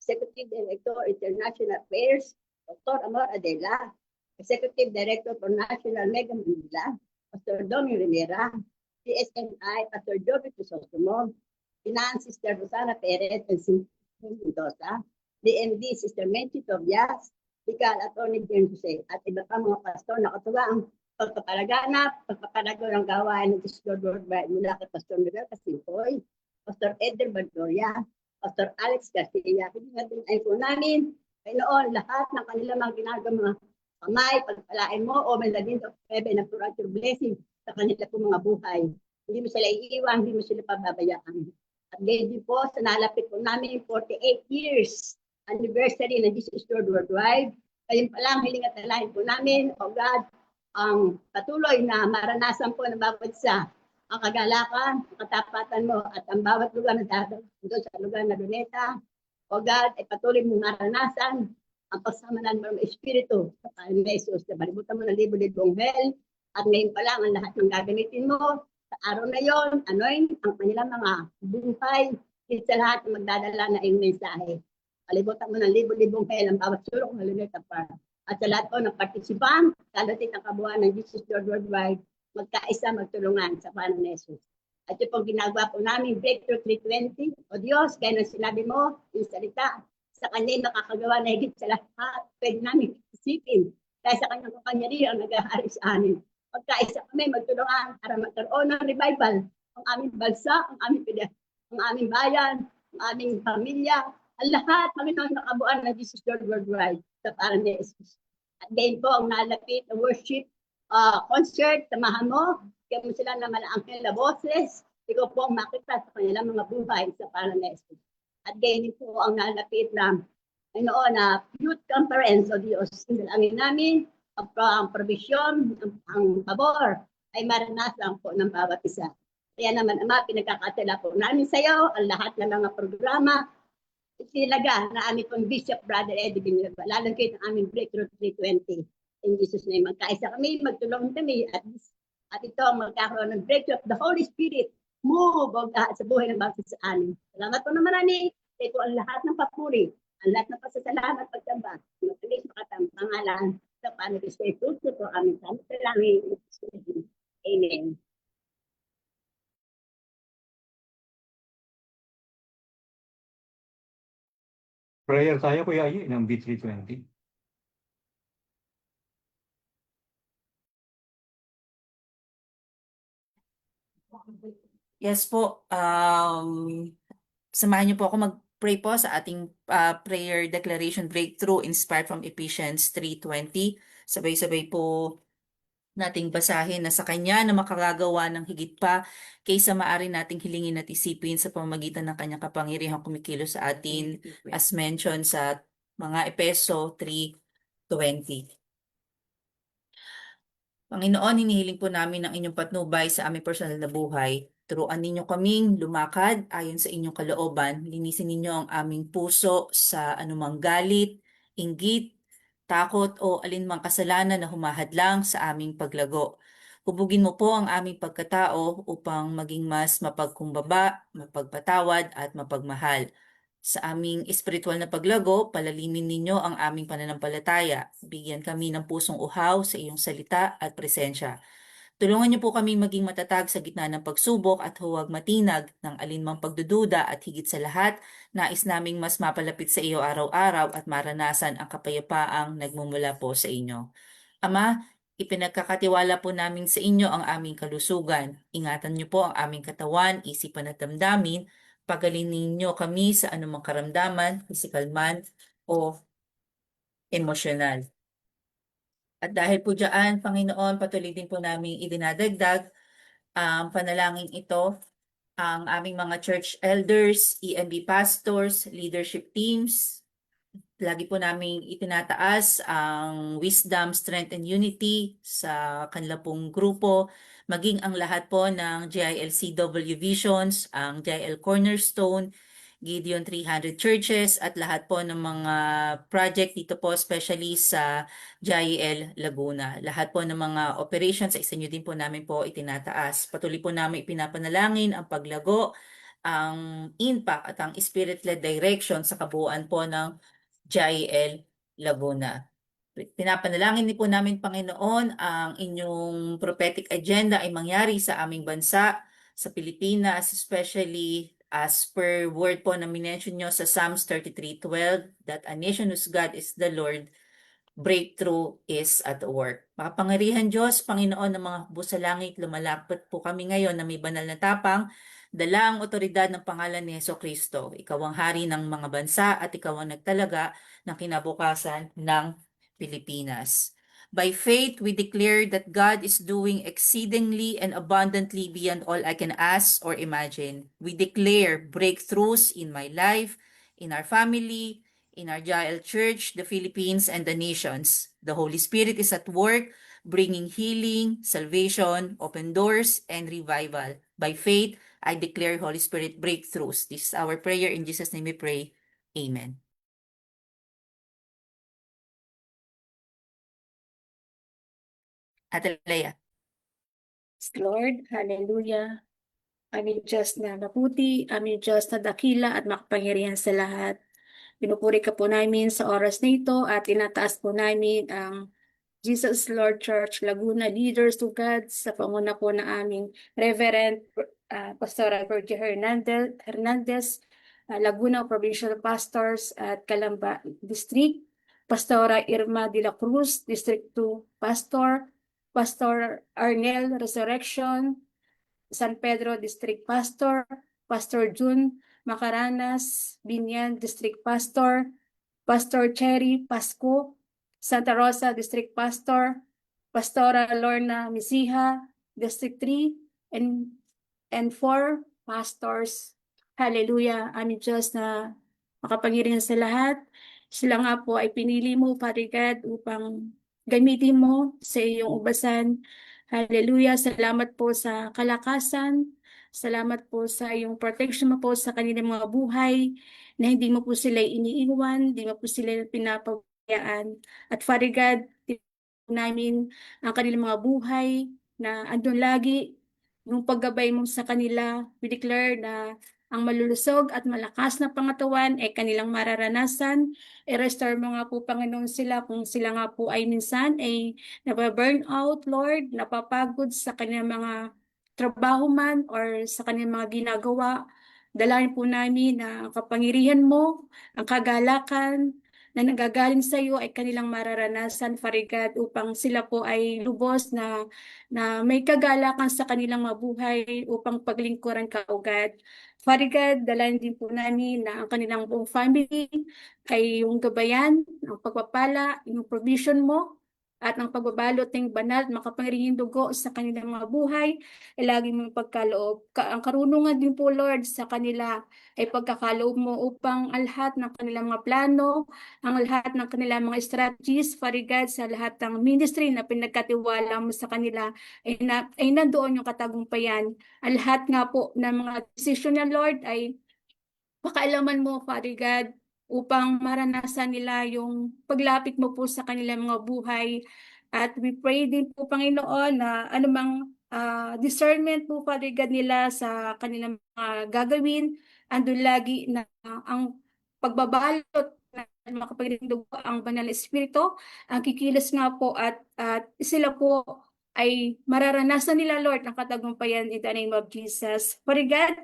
Executive Director International Affairs, Dr. Amor Adela, Executive Director for National Mega Manila, Pastor Domi Rivera, CSNI, Pastor Joby Crisostomo, Finance Sister Rosana Perez and Cynthia Mendoza, DMD Sister Menchi Tobias, Legal Attorney James Jose, at iba pa mga pastor na katuwa ang pagpapalago ng gawain ng Jesus Lord Worldwide mula kay Pastor Miguel Casimpoy, Pastor Eder Baldoria, Pastor Alex Garcia. Hindi natin ay po namin, Panginoon, lahat ng kanilang mga ginagawa kamay, pagpalain mo, o may laging of heaven and pour out your blessing sa kanila po mga buhay. Hindi mo sila iiwan, hindi mo sila pababayaan. At ngayon din po, sa nalapit po namin 48 years anniversary ng Jesus Lord Worldwide. Ngayon pa lang, hiling at nalahin po namin, O God, ang patuloy na maranasan po ng bawat isa, ang kagalakan, ang katapatan mo, at ang bawat lugar na dadalo sa lugar na Luneta. O God, ay patuloy mong maranasan ang pagsama ng mga espiritu sa Panginoon Jesus. Nabalimutan mo ng libo-libong hell, at ngayon pa lang ang lahat ng gagamitin mo sa araw na yon, anoin ang kanilang mga buhay, sa lahat ng magdadala na iyong mensahe. Kalimutan mo ng libo-libong hell ang bawat sulok ng Luneta Park. At sa lahat po ng participant, kalatit ang kabuuan ng Jesus Lord Worldwide, magkaisa, magtulungan sa Panginoon Jesus. At yung pong ginagawa po namin, Breakthrough 320, O Diyos, kaya nang sinabi mo, yung salita, sa kanya makakagawa na higit sa lahat, pwede namin isipin, dahil sa kanyang kapangyarihan nag-ahari sa amin. Magkaisa kami, magtulungan para magkaroon ng revival, ang aming bansa, ang aming bayan, ang aming pamilya, ang lahat, Panginoon, na kabuuan ng Jesus Lord Worldwide sa parang ni Jesus. At ngayon po, ang nalapit na worship concert, samahan mo, kaya mo sila na malaangkin na boses, ikaw po ang makita sa kanilang mga buhay sa parang ni Jesus. At ngayon po ang nalapit na na youth conference o Diyos, indalangin namin, ang provision, ang pabor, ay maranasan po ng bawat isa. Kaya naman, Ama, pinagkakatala po namin sa iyo ang lahat ng mga programa, isilaga na aming pong Bishop Brother Eddie Binilba, lalong kayo ng aming Breakthrough 320. In Jesus' name, magkaisa kami, magtulong kami, at ito ang magkakaroon ng breakthrough of the Holy Spirit, move sa buhay ng bawat isa sa amin. Salamat po naman, Ani. Ito ang lahat ng papuri, ang lahat ng pasasalamat at pagtamba, magkalis makatang pangalan sa Panginoon Jesus po aming salamin. Amen. Prayer tayo, Kuya Ayi, ng B320. Yes po. Samahan niyo po ako mag-pray po sa ating prayer declaration breakthrough inspired from Ephesians 3:20. Sabay-sabay po nating basahin na sa Kanya na makagagawa ng higit pa kaysa maaari nating hilingin at isipin sa pamamagitan ng Kanyang kapangyarihang kumikilos sa atin as mentioned sa mga Efeso 3:20. Panginoon, hinihiling po namin ang inyong patnubay sa aming personal na buhay. Turuan ninyo kaming lumakad ayon sa inyong kalooban. Linisin ninyo ang aming puso sa anumang galit, inggit, takot o alinmang kasalanan na humahadlang sa aming paglago. Hubugin mo po ang aming pagkatao upang maging mas mapagkumbaba, mapagpatawad at mapagmahal. Sa aming espiritual na paglago, palalimin ninyo ang aming pananampalataya. Bigyan kami ng pusong uhaw sa iyong salita at presensya. Tulungan niyo po kami maging matatag sa gitna ng pagsubok at huwag matinag ng alinmang pagdududa at higit sa lahat, nais naming mas mapalapit sa iyo araw-araw at maranasan ang kapayapaang nagmumula po sa inyo. Ama, ipinagkakatiwala po namin sa inyo ang aming kalusugan. Ingatan niyo po ang aming katawan, isipan at damdamin. Pagalingin niyo kami sa anumang karamdaman, physical man o emosyonal. At dahil po dyan, Panginoon, patuloy din po namin idinadagdag ang panalangin ito, ang aming mga church elders, EMB pastors, leadership teams. Lagi po namin itinataas ang wisdom, strength, and unity sa kanila pong grupo, maging ang lahat po ng GILCW Visions, ang GIL Cornerstone, Gideon 300 Churches, at lahat po ng mga project dito po, especially sa GIL Laguna. Lahat po ng mga operations sa isa nyo din po namin po itinataas. Patuloy po namin ipinapanalangin ang paglago, ang impact at ang spirit-led direction sa kabuuan po ng GIL Laguna. Pinapanalangin din po namin, Panginoon, ang inyong prophetic agenda ay mangyari sa aming bansa, sa Pilipinas, especially as per word po na minention nyo sa Psalms 33:12, that a nation whose God is the Lord, breakthrough is at work. Makapangyarihan Diyos, Panginoon ng mga hukbo sa langit, lumalapit po kami ngayon na may banal na tapang, dala ang otoridad ng pangalan ni Hesukristo. Ikaw ang hari ng mga bansa at ikaw ang nagtalaga ng kinabukasan ng Pilipinas. By faith, we declare that God is doing exceedingly and abundantly beyond all I can ask or imagine. We declare breakthroughs in my life, in our family, in our GIL Church, the Philippines, and the nations. The Holy Spirit is at work, bringing healing, salvation, open doors, and revival. By faith, I declare Holy Spirit breakthroughs. This is our prayer. In Jesus' name we pray. Amen. Atalaya. Lord, hallelujah. Aming Diyos na mabuti, aming Diyos na dakila at makapangyarihan sa lahat. Pinupuri ka po namin sa oras na ito at inataas po namin ang Jesus Lord Church Laguna Leaders to God sa panguna po na aming Reverend Pastora Virgie Hernandez, Laguna Provincial Pastors at Calamba District, Pastora Irma de la Cruz, District 2 Pastor, Pastor Arnel Resurrection, San Pedro District Pastor, Pastor June Macaranas, Binyan District Pastor, Pastor Cherry Pasco, Santa Rosa District Pastor, Pastora Lorna Misiha, District 3, and 4 pastors. Hallelujah, aming Diyos na makapangyarihan sa lahat. Sila nga po ay pinili mo, Father God, upang gamitin mo sa iyong ubasan. Hallelujah, salamat po sa kalakasan. Salamat po sa iyong protection mo po sa kanilang mga buhay, na hindi mo po sila iniiwan, hindi mo po sila pinapabayaan. At Father God, namin ang kanilang mga buhay na andun lagi, yung paggabay mo sa kanila. We declare na ang malulusog at malakas na pangatawan ay kanilang mararanasan. I-restore mo nga po, Panginoon, sila kung sila nga po ay minsan ay nababurn out, Lord, napapagod sa kanilang mga trabaho man or sa kanilang mga ginagawa. Dalayan po namin na ang kapangyarihan mo, ang kagalakan na nanggagaling sa iyo ay kanilang mararanasan, Father God, upang sila po ay lubos na may kagalakan sa kanilang mabuhay upang paglingkuran ka, O God. Father God, dalayan din po namin na ang kanilang buong family ay yung gabayan, ang pagpapala, yung provision mo, at ang pagbabalot ng banal at makapangyarihang dugo sa kanilang mga buhay, ay laging mong pagkaloob. Ang karunungan din po, Lord, sa kanila ay pagkakaloob mo upang ang lahat ng kanilang mga plano, ang lahat ng kanilang mga strategies, Father God, sa lahat ng ministry na pinagkatiwala mo sa kanila, ay nandoon yung katagumpayan. Ang lahat nga po ng mga decision na, Lord, ay pakaalaman mo, Father God, upang maranasan nila yung paglapit mo po sa kanilang mga buhay. At we pray din po, Panginoon, na anumang discernment po, Father God, nila sa kanilang mga gagawin, andun lagi na ang pagbabalot na makapaglindog ang banal na espiritu, ang kikilos nga po at sila po ay mararanasan nila, Lord, ang katagumpayan in the name of Jesus. For God,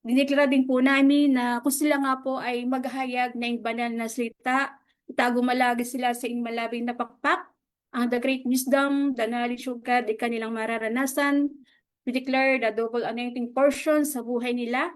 dineklara din po namin na kung sila nga po ay maghahayag ng banal na salita, itago malagi sila sa iyong malabing na pakpak, ang the great wisdom, the knowledge of God ay kanilang mararanasan. We declare the double anointing portion sa buhay nila.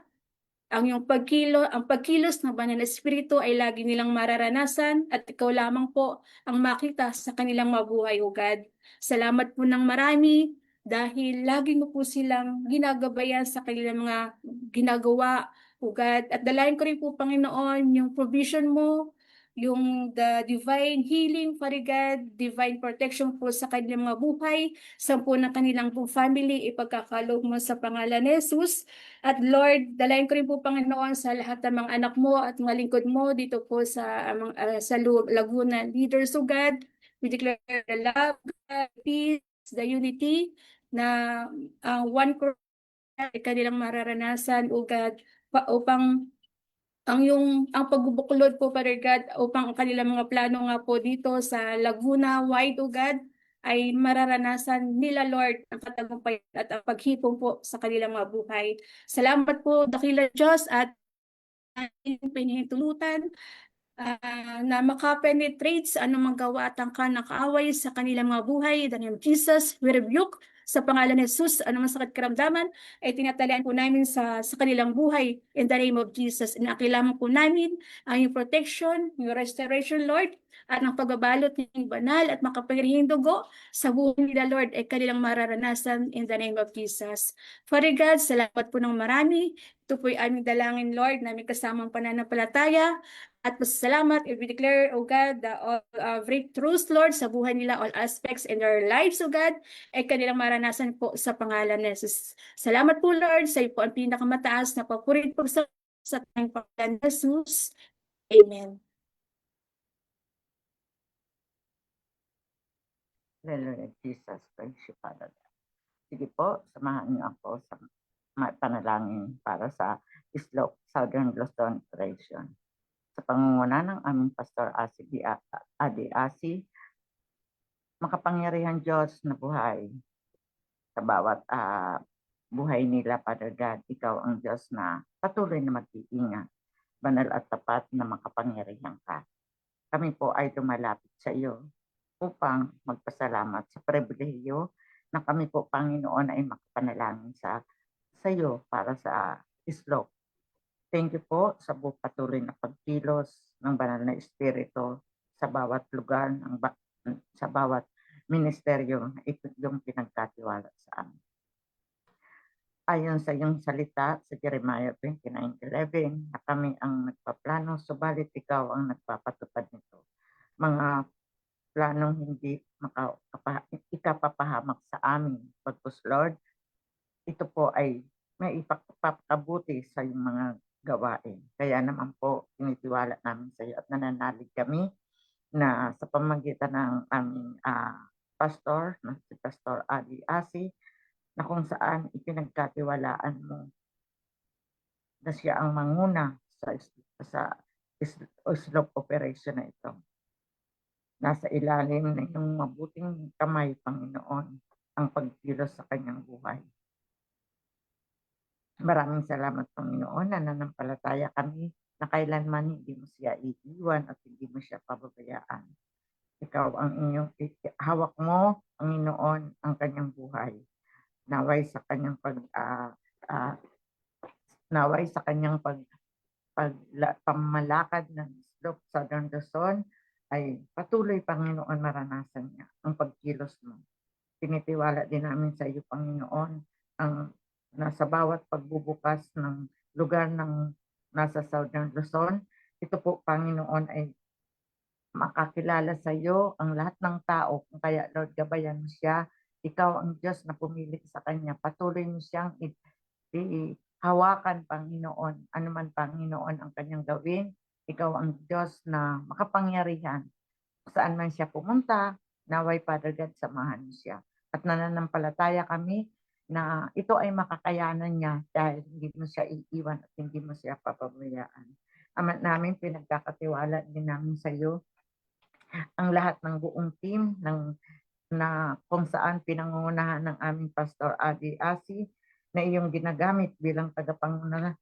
Ang pagkilos ng banal na espiritu ay lagi nilang mararanasan at ikaw lamang po ang makita sa kanilang mabuhay, O God. Salamat po ng marami dahil lagi mo po silang ginagabayan sa kanilang mga ginagawa, O God. At dalayan ko rin po, Panginoon, yung provision mo, yung the divine healing, Father God, divine protection po sa kanilang mga buhay, sa po ng kanilang po family, ipagkakaloob mo sa pangalan ni Jesus. At Lord, dalayan ko rin po, Panginoon, sa lahat ng mga anak mo at mga lingkod mo dito po sa Laguna Leaders, O God. We declare the love, the peace, the unity na one ay kanilang mararanasan, O God, upang ang pagbubuklod po, Father God, upang ang kanilang mga plano nga po dito sa Laguna Wide, O God, ay mararanasan nila, Lord, ang katagumpayan at ang paghipong po sa kanilang mga buhay. Salamat po, dakila Diyos, at pinahintulutan na makapenetrate sa anumang gawa at angkan ng kaaway sa kanilang mga buhay. In the name of Jesus, we rebuke sa pangalan ni Jesus, anumang sakit karamdaman ay tinatalian po namin sa kanilang buhay in the name of Jesus. Inakilaman po namin ang yung protection, yung restoration, Lord, at ang pagbabalot ng banal at makapangyarihang dugo sa buhay nila, Lord, ay kanilang mararanasan in the name of Jesus. Father God, salamat po ng marami. Ito po ay aming dalangin, Lord, na may kasamang pananampalataya. At pasalamat, we declare, O God, the all breakthroughs, Lord, sa buhay nila, all aspects in their lives, O God, ay kanilang maranasan po sa pangalan ni Jesus. Salamat po, Lord, sa iyo po ang pinakamataas na papuri po sa tayong pangalan ni Jesus. Amen. Hallelujah, Jesus, praise you, Father. Sige po, samahan niyo ako sa panalangin para sa Islok, Southern Luzon Region. Sa pangunguna ng aming Pastor Adi Asi, makapangyarihan Diyos na buhay sa bawat buhay nila, Father God. Ikaw ang Diyos na patuloy na mag-iingat, banal at tapat na makapangyarihan ka. Kami po ay lumalapit sa iyo upang magpasalamat sa pribilehiyo na kami po, Panginoon, ay makapanalangin sa iyo para sa Islok. Thank you po sa patuloy na pagkilos ng banal na espiritu sa bawat lugar, sa bawat ministeryo na ito yung pinagkatiwala sa amin. Ayon sa iyong salita sa Jeremiah 29:11 na kami ang nagpaplano, subalit ikaw ang nagpapatupad nito. Mga planong hindi ikapapahamak sa amin. Pagpus, Lord, ito po ay may ipapakabuti sa iyong mga gawain. Kaya naman po, tinitiwala namin sa iyo at nananalig kami na sa pamamagitan ng aming pastor, si Pastor Adi Asi, na kung saan ipinagkatiwalaan mo na siya ang manguna sa Islok operation na ito. Nasa ilalim ng iyong mabuting kamay, Panginoon, ang pagkilos sa kanyang buhay. Maraming salamat, Panginoon, na nanampalataya kami na kailanman hindi mo siya iiwan at hindi mo siya pababayaan. Ikaw ang inyong hawak mo, Panginoon, ang kanyang buhay. Naway sa kanyang pamalakad ng Islok Southern Luzon ay patuloy, Panginoon, maranasan niya ang pagkilos mo. Tinitiwala din namin sa iyo, Panginoon, ang nasa bawat pagbubukas ng lugar ng nasa Southern Luzon. Ito po, Panginoon, ay makakilala sa iyo ang lahat ng tao. Kaya, Lord, gabayan mo siya. Ikaw ang Diyos na pumili sa kanya. Patuloy mo siyang hawakan, Panginoon. Ano man, Panginoon, ang kanyang gawin. Ikaw ang Diyos na makapangyarihan. Saan man siya pumunta, naway, Father God, samahan mo siya. At nananampalataya kami na ito ay makakayanan niya dahil hindi mo siya iiwan at hindi mo siya papabayaan. Ama namin, pinagkakatiwala din namin sa iyo ang lahat ng buong team ng na kung saan pinangungunahan ng aming Pastor Adi Asi na iyong ginagamit bilang tagapanguna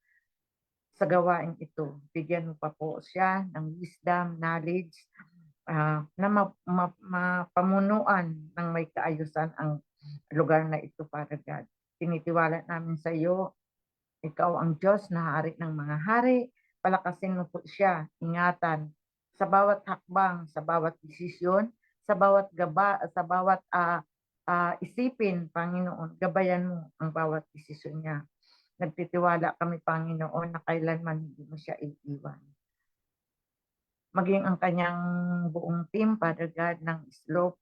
sa gawain ito. Bigyan mo pa po siya ng wisdom, knowledge, na mapamunuan ng may kaayusan ang lugar na ito, Father God. Tinitiwala namin sa iyo, ikaw ang Diyos na hari ng mga hari. Palakasin mo po siya, ingatan sa bawat hakbang, sa bawat desisyon, sa bawat isipin, Panginoon. Gabayan mo ang bawat desisyon niya. Nagtitiwala kami, Panginoon, na kailanman hindi mo siya iiwan. Maging ang kanyang buong team, Father God, ng Slope.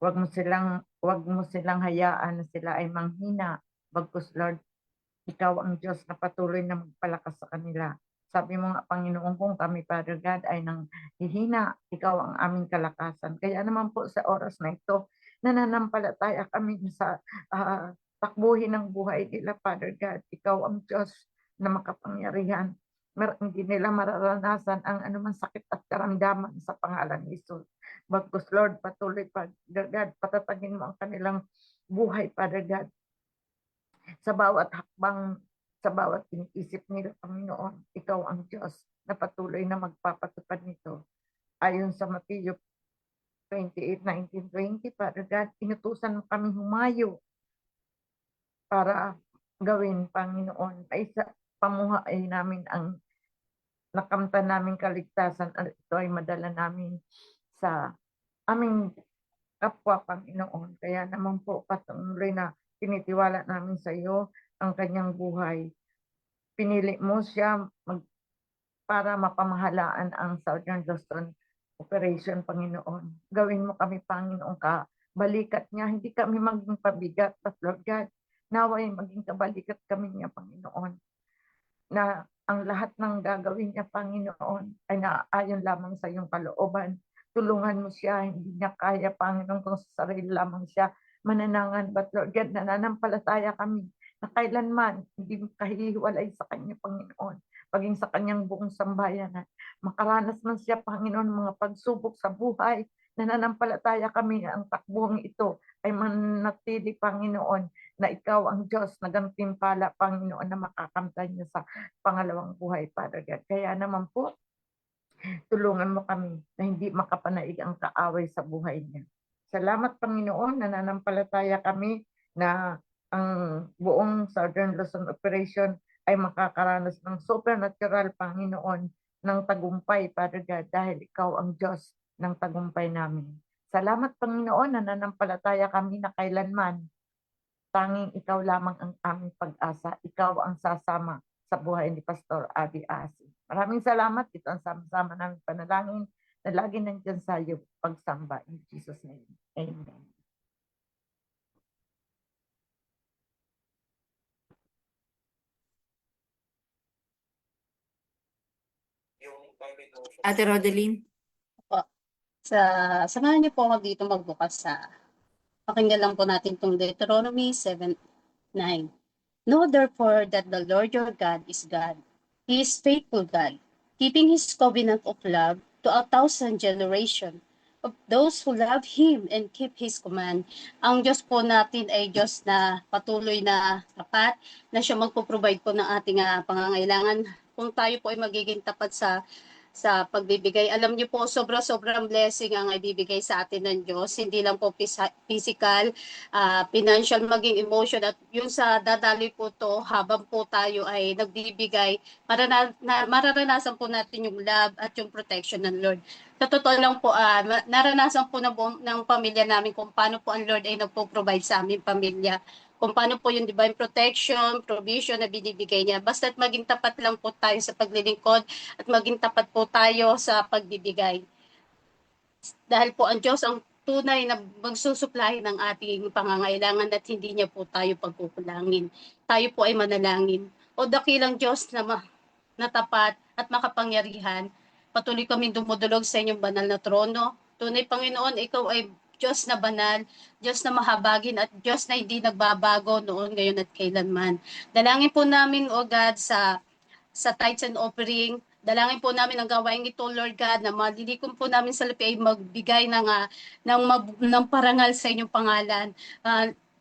Huwag mo silang hayaan na sila ay manghina. Bagkus, Lord, ikaw ang Diyos na patuloy na magpalakas sa kanila. Sabi mo nga, Panginoon, kung kami, Father God, ay nang hihina, ikaw ang aming kalakasan. Kaya naman po sa oras na ito, nananampalataya kami sa takbuhin ng buhay nila, Father God. Ikaw ang Diyos na makapangyarihan. Hindi nila mararanasan ang anumang sakit at karamdaman sa pangalan ni Jesus. Bagkus, Lord, patuloy, Father God, patatagin mo ang kanilang buhay, Father God. Sa bawat hakbang, sa bawat iniisip nila, Panginoon, ikaw ang Diyos na patuloy na magpapatupad nito. Ayon sa Mateo 28:19-20, Father God, inutusan mo kami humayo para gawin, Panginoon, ay sa pamuhay namin ang nakamtan namin kaligtasan at ito ay madala namin sa aming kapwa, Panginoon. Kaya naman po patuloy na tinitiwala namin sa iyo ang kanyang buhay. Pinili mo siya para mapamahalaan ang Southern Luzon Operation, Panginoon. Gawin mo kami, Panginoon, kabalikat niya. Hindi kami maging pabigat, but Lord God, naway maging kabalikat kami niya, Panginoon. Na ang lahat ng gagawin niya, Panginoon, ay naayon lamang sa iyong kalooban. Tulungan mo siya, hindi niya kaya, Panginoon, kung sa sarili lamang siya mananangan. But Lord God, nananampalataya kami na kailanman hindi kahihiwalay sa kanya, Panginoon. Paging sa kanyang buong sambayanan. Makaranas man siya, Panginoon, mga pagsubok sa buhay. Nananampalataya kami na ang takbuhang ito ay manatili, Panginoon, na ikaw ang Diyos na gantimpala, Panginoon, na makakamtan niya sa pangalawang buhay, Father God. Kaya naman po, tulungan mo kami na hindi makapanaig ang kaaway sa buhay niya. Salamat, Panginoon, nananampalataya kami na ang buong Southern Luzon Operation ay makakaranas ng supernatural, Panginoon, ng tagumpay, Father God, dahil ikaw ang Diyos ng tagumpay namin. Salamat, Panginoon, nananampalataya kami na kailanman tanging ikaw lamang ang aming pag-asa. Ikaw ang sasama sa buhay ni Pastor Adi Asi. Maraming salamat. Ito ang sama-sama namin panalangin na lagi nandiyan sa iyo pagsamba. In Jesus' name. Amen. Ate Rodeline. Po. Samahan niyo po ako dito magbukas sa pakinggan lang po natin itong Deuteronomy 7:9. Know therefore that the Lord your God is God. He is faithful God, keeping his covenant of love to 1,000 generations of those who love him and keep his command. Ang Diyos po natin ay Diyos na patuloy na tapat, na siya magpo-provide po ng ating pangangailangan. Kung tayo po ay magiging tapat sa pagbibigay. Alam niyo po, sobrang blessing ang ibibigay sa atin ng Diyos. Hindi lang po physical, financial, maging emotion. At yung sa dadaloy po to, habang po tayo ay nagbibigay, mararanasan po natin yung love at yung protection ng Lord. Sa totoo lang po, naranasan po ng pamilya namin kung paano po ang Lord ay nagpo-provide sa aming pamilya. Kung paano po yung divine protection, provision na binibigay niya. Basta't maging tapat lang po tayo sa paglilingkod at maging tapat po tayo sa pagbibigay. Dahil po ang Diyos ang tunay na magsusupply ng ating pangangailangan at hindi niya po tayo pagkukulangin. Tayo po ay manalangin. O dakilang Diyos na tapat at makapangyarihan, patuloy kaming dumudulog sa inyong banal na trono. Tunay, Panginoon, ikaw ay Diyos na banal, Diyos na mahabagin at Diyos na hindi nagbabago noon, ngayon at kailanman. Dalangin po namin, O God, sa tithes and offering, Dalangin po namin ang gawain ito, Lord God, na madilikom po namin sa lapi ay magbigay ng parangal sa inyong pangalan.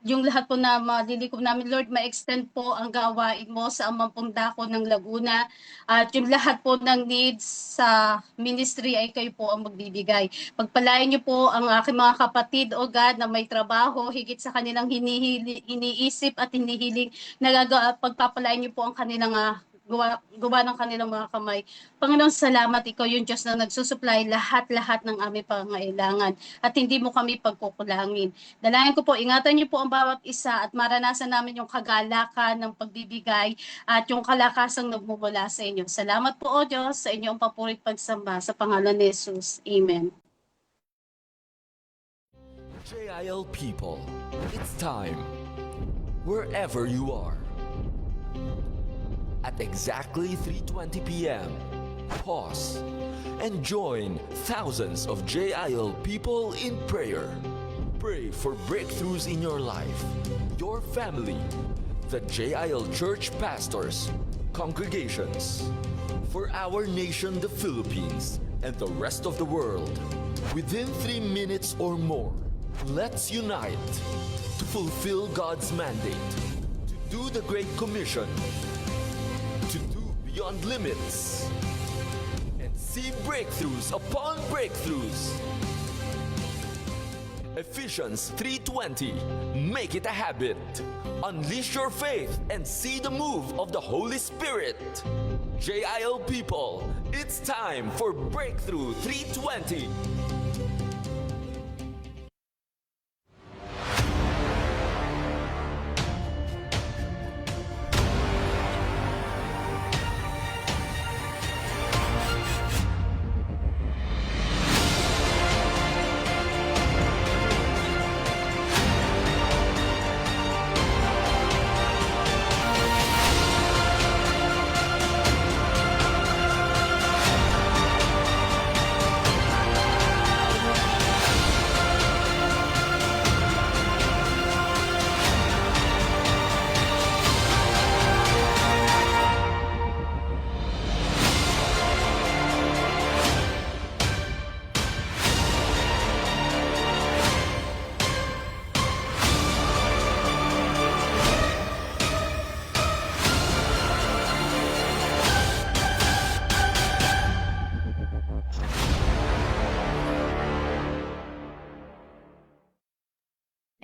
Yung lahat po na madilikom namin, Lord, ma-extend po ang gawain mo sa Amampong Dako ng Laguna. At yung lahat po ng needs sa ministry ay kayo po ang magbibigay. Pagpalain niyo po ang aking mga kapatid, O God, na may trabaho, higit sa kanilang iniisip at hinihiling, pagpapalain niyo po ang kanilang gawa ng kanilang mga kamay. Panginoon, salamat, ikaw yung Diyos na nagsusupply lahat-lahat ng aming pangailangan at hindi mo kami pagkukulangin. Dalangin ko po, ingatan niyo po ang bawat isa at maranasan namin yung kagalakan ng pagbibigay at yung kalakasang nagmumula sa inyo. Salamat po, O Diyos, sa inyong papurit pagsamba sa pangalan ni Jesus. Amen. JIL people, it's time. Wherever you are. At exactly 3:20 p.m., pause and join thousands of JIL people in prayer. Pray for breakthroughs in your life, your family, the JIL church pastors, congregations, for our nation, the Philippines, and the rest of the world. Within 3 minutes or more, let's unite to fulfill God's mandate, to do the Great Commission, to do beyond limits, and see breakthroughs upon breakthroughs. Ephesians 3:20, make it a habit. Unleash your faith and see the move of the Holy Spirit. JIL people, it's time for Breakthrough 320.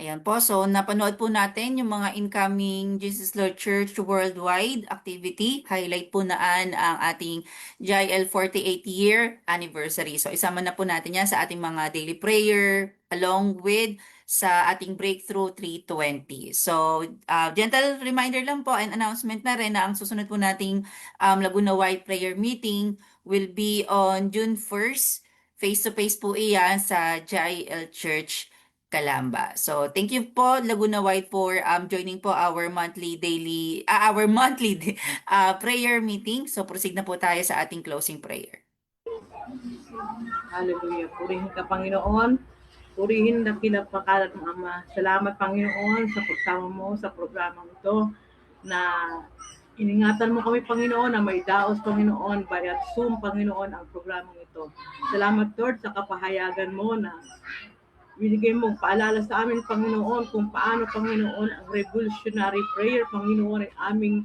Ayan po, so napanood po natin yung mga incoming Jesus Lord Church Worldwide activity. Highlight po naan ang ating JIL 48 year anniversary. So isama na po natin yan sa ating mga daily prayer along with sa ating Breakthrough 320. So gentle reminder lang po and announcement na rin na ang susunod po nating Laguna-wide prayer meeting will be on June 1st. Face-to-face po iyan sa JIL Church Calamba. So thank you po Laguna-wide for joining po our monthly prayer meeting. So proceed na po tayo sa ating closing prayer. Hallelujah. Purihin ka, Panginoon. Purihin na kinapakalat ng Ama. Salamat, Panginoon, sa pagsama mo sa programang ito na iningatan mo kami, Panginoon, na may daos, Panginoon, via Zoom, Panginoon, ang programang ito. Salamat, Lord, sa kapahayagan mo na binigay mong paalala sa amin, Panginoon, kung paano, Panginoon, ang revolutionary prayer, Panginoon, ay aming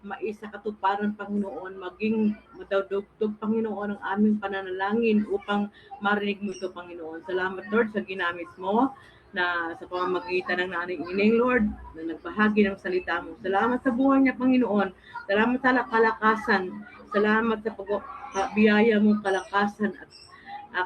maisakatuparan, Panginoon, maging madadugtog, Panginoon, ang aming pananalangin upang marinig mo ito, Panginoon. Salamat, Lord, sa ginamit mo na sa pamamagitan ng Nanay Ineng, Lord, na nagbahagi ng salita mo. Salamat sa buhay niya, Panginoon. Salamat sa kalakasan. Salamat sa biyaya mong kalakasan at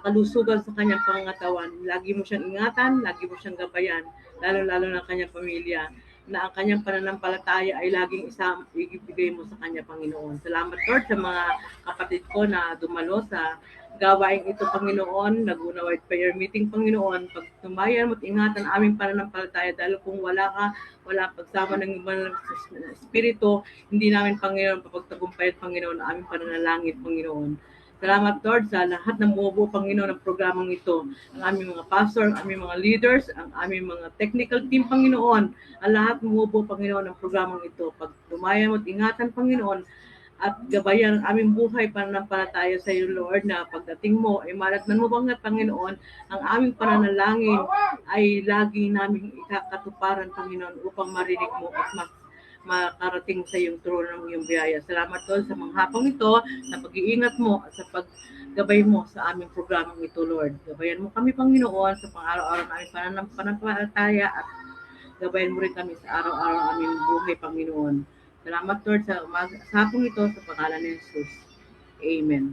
kalusugan sa kanyang pangangatawan. Lagi mo siyang ingatan, lagi mo siyang gabayan, lalo-lalo na kanyang pamilya, na ang kanyang pananampalataya ay laging ibigay mo sa kanya, Panginoon. Salamat, Lord, sa mga kapatid ko na dumalo sa gawain ito, Panginoon, Laguna-wide prayer meeting, Panginoon. Pag tumayan mo at ingatan aming pananampalataya, dahil kung wala pagsama ng ibang Espiritu, hindi namin, Panginoon, papagtagumpay, Panginoon, aming pananalangin, Panginoon. Salamat, Lord, sa lahat ng bumubuo, Panginoon, ng programang ito. Ang aming mga pastor, ang aming mga leaders, ang aming mga technical team, Panginoon. Ang lahat bumubuo, Panginoon, ng programang ito. Pag tumayan mo at ingatan, Panginoon, at gabayan ang aming buhay pananampalataya sa iyo, Lord, na pagdating mo ay malatnan mo bang Panginoon, ang aming pananalangin ay lagi naming ikakatuparan, Panginoon, upang marinig mo at makarating sa iyong trono ng iyong biyaya. Salamat, Lord, sa mga hapong ito, na pag-iingat mo at sa paggabay mo sa aming programang ito, Lord. Gabayan mo kami, Panginoon, sa pang-araw-araw naming pananampalataya at gabayan mo rin kami sa araw-araw aming buhay, Panginoon. Salamat, Lord, sa hapong ito sa pangalan ni Jesus. Amen.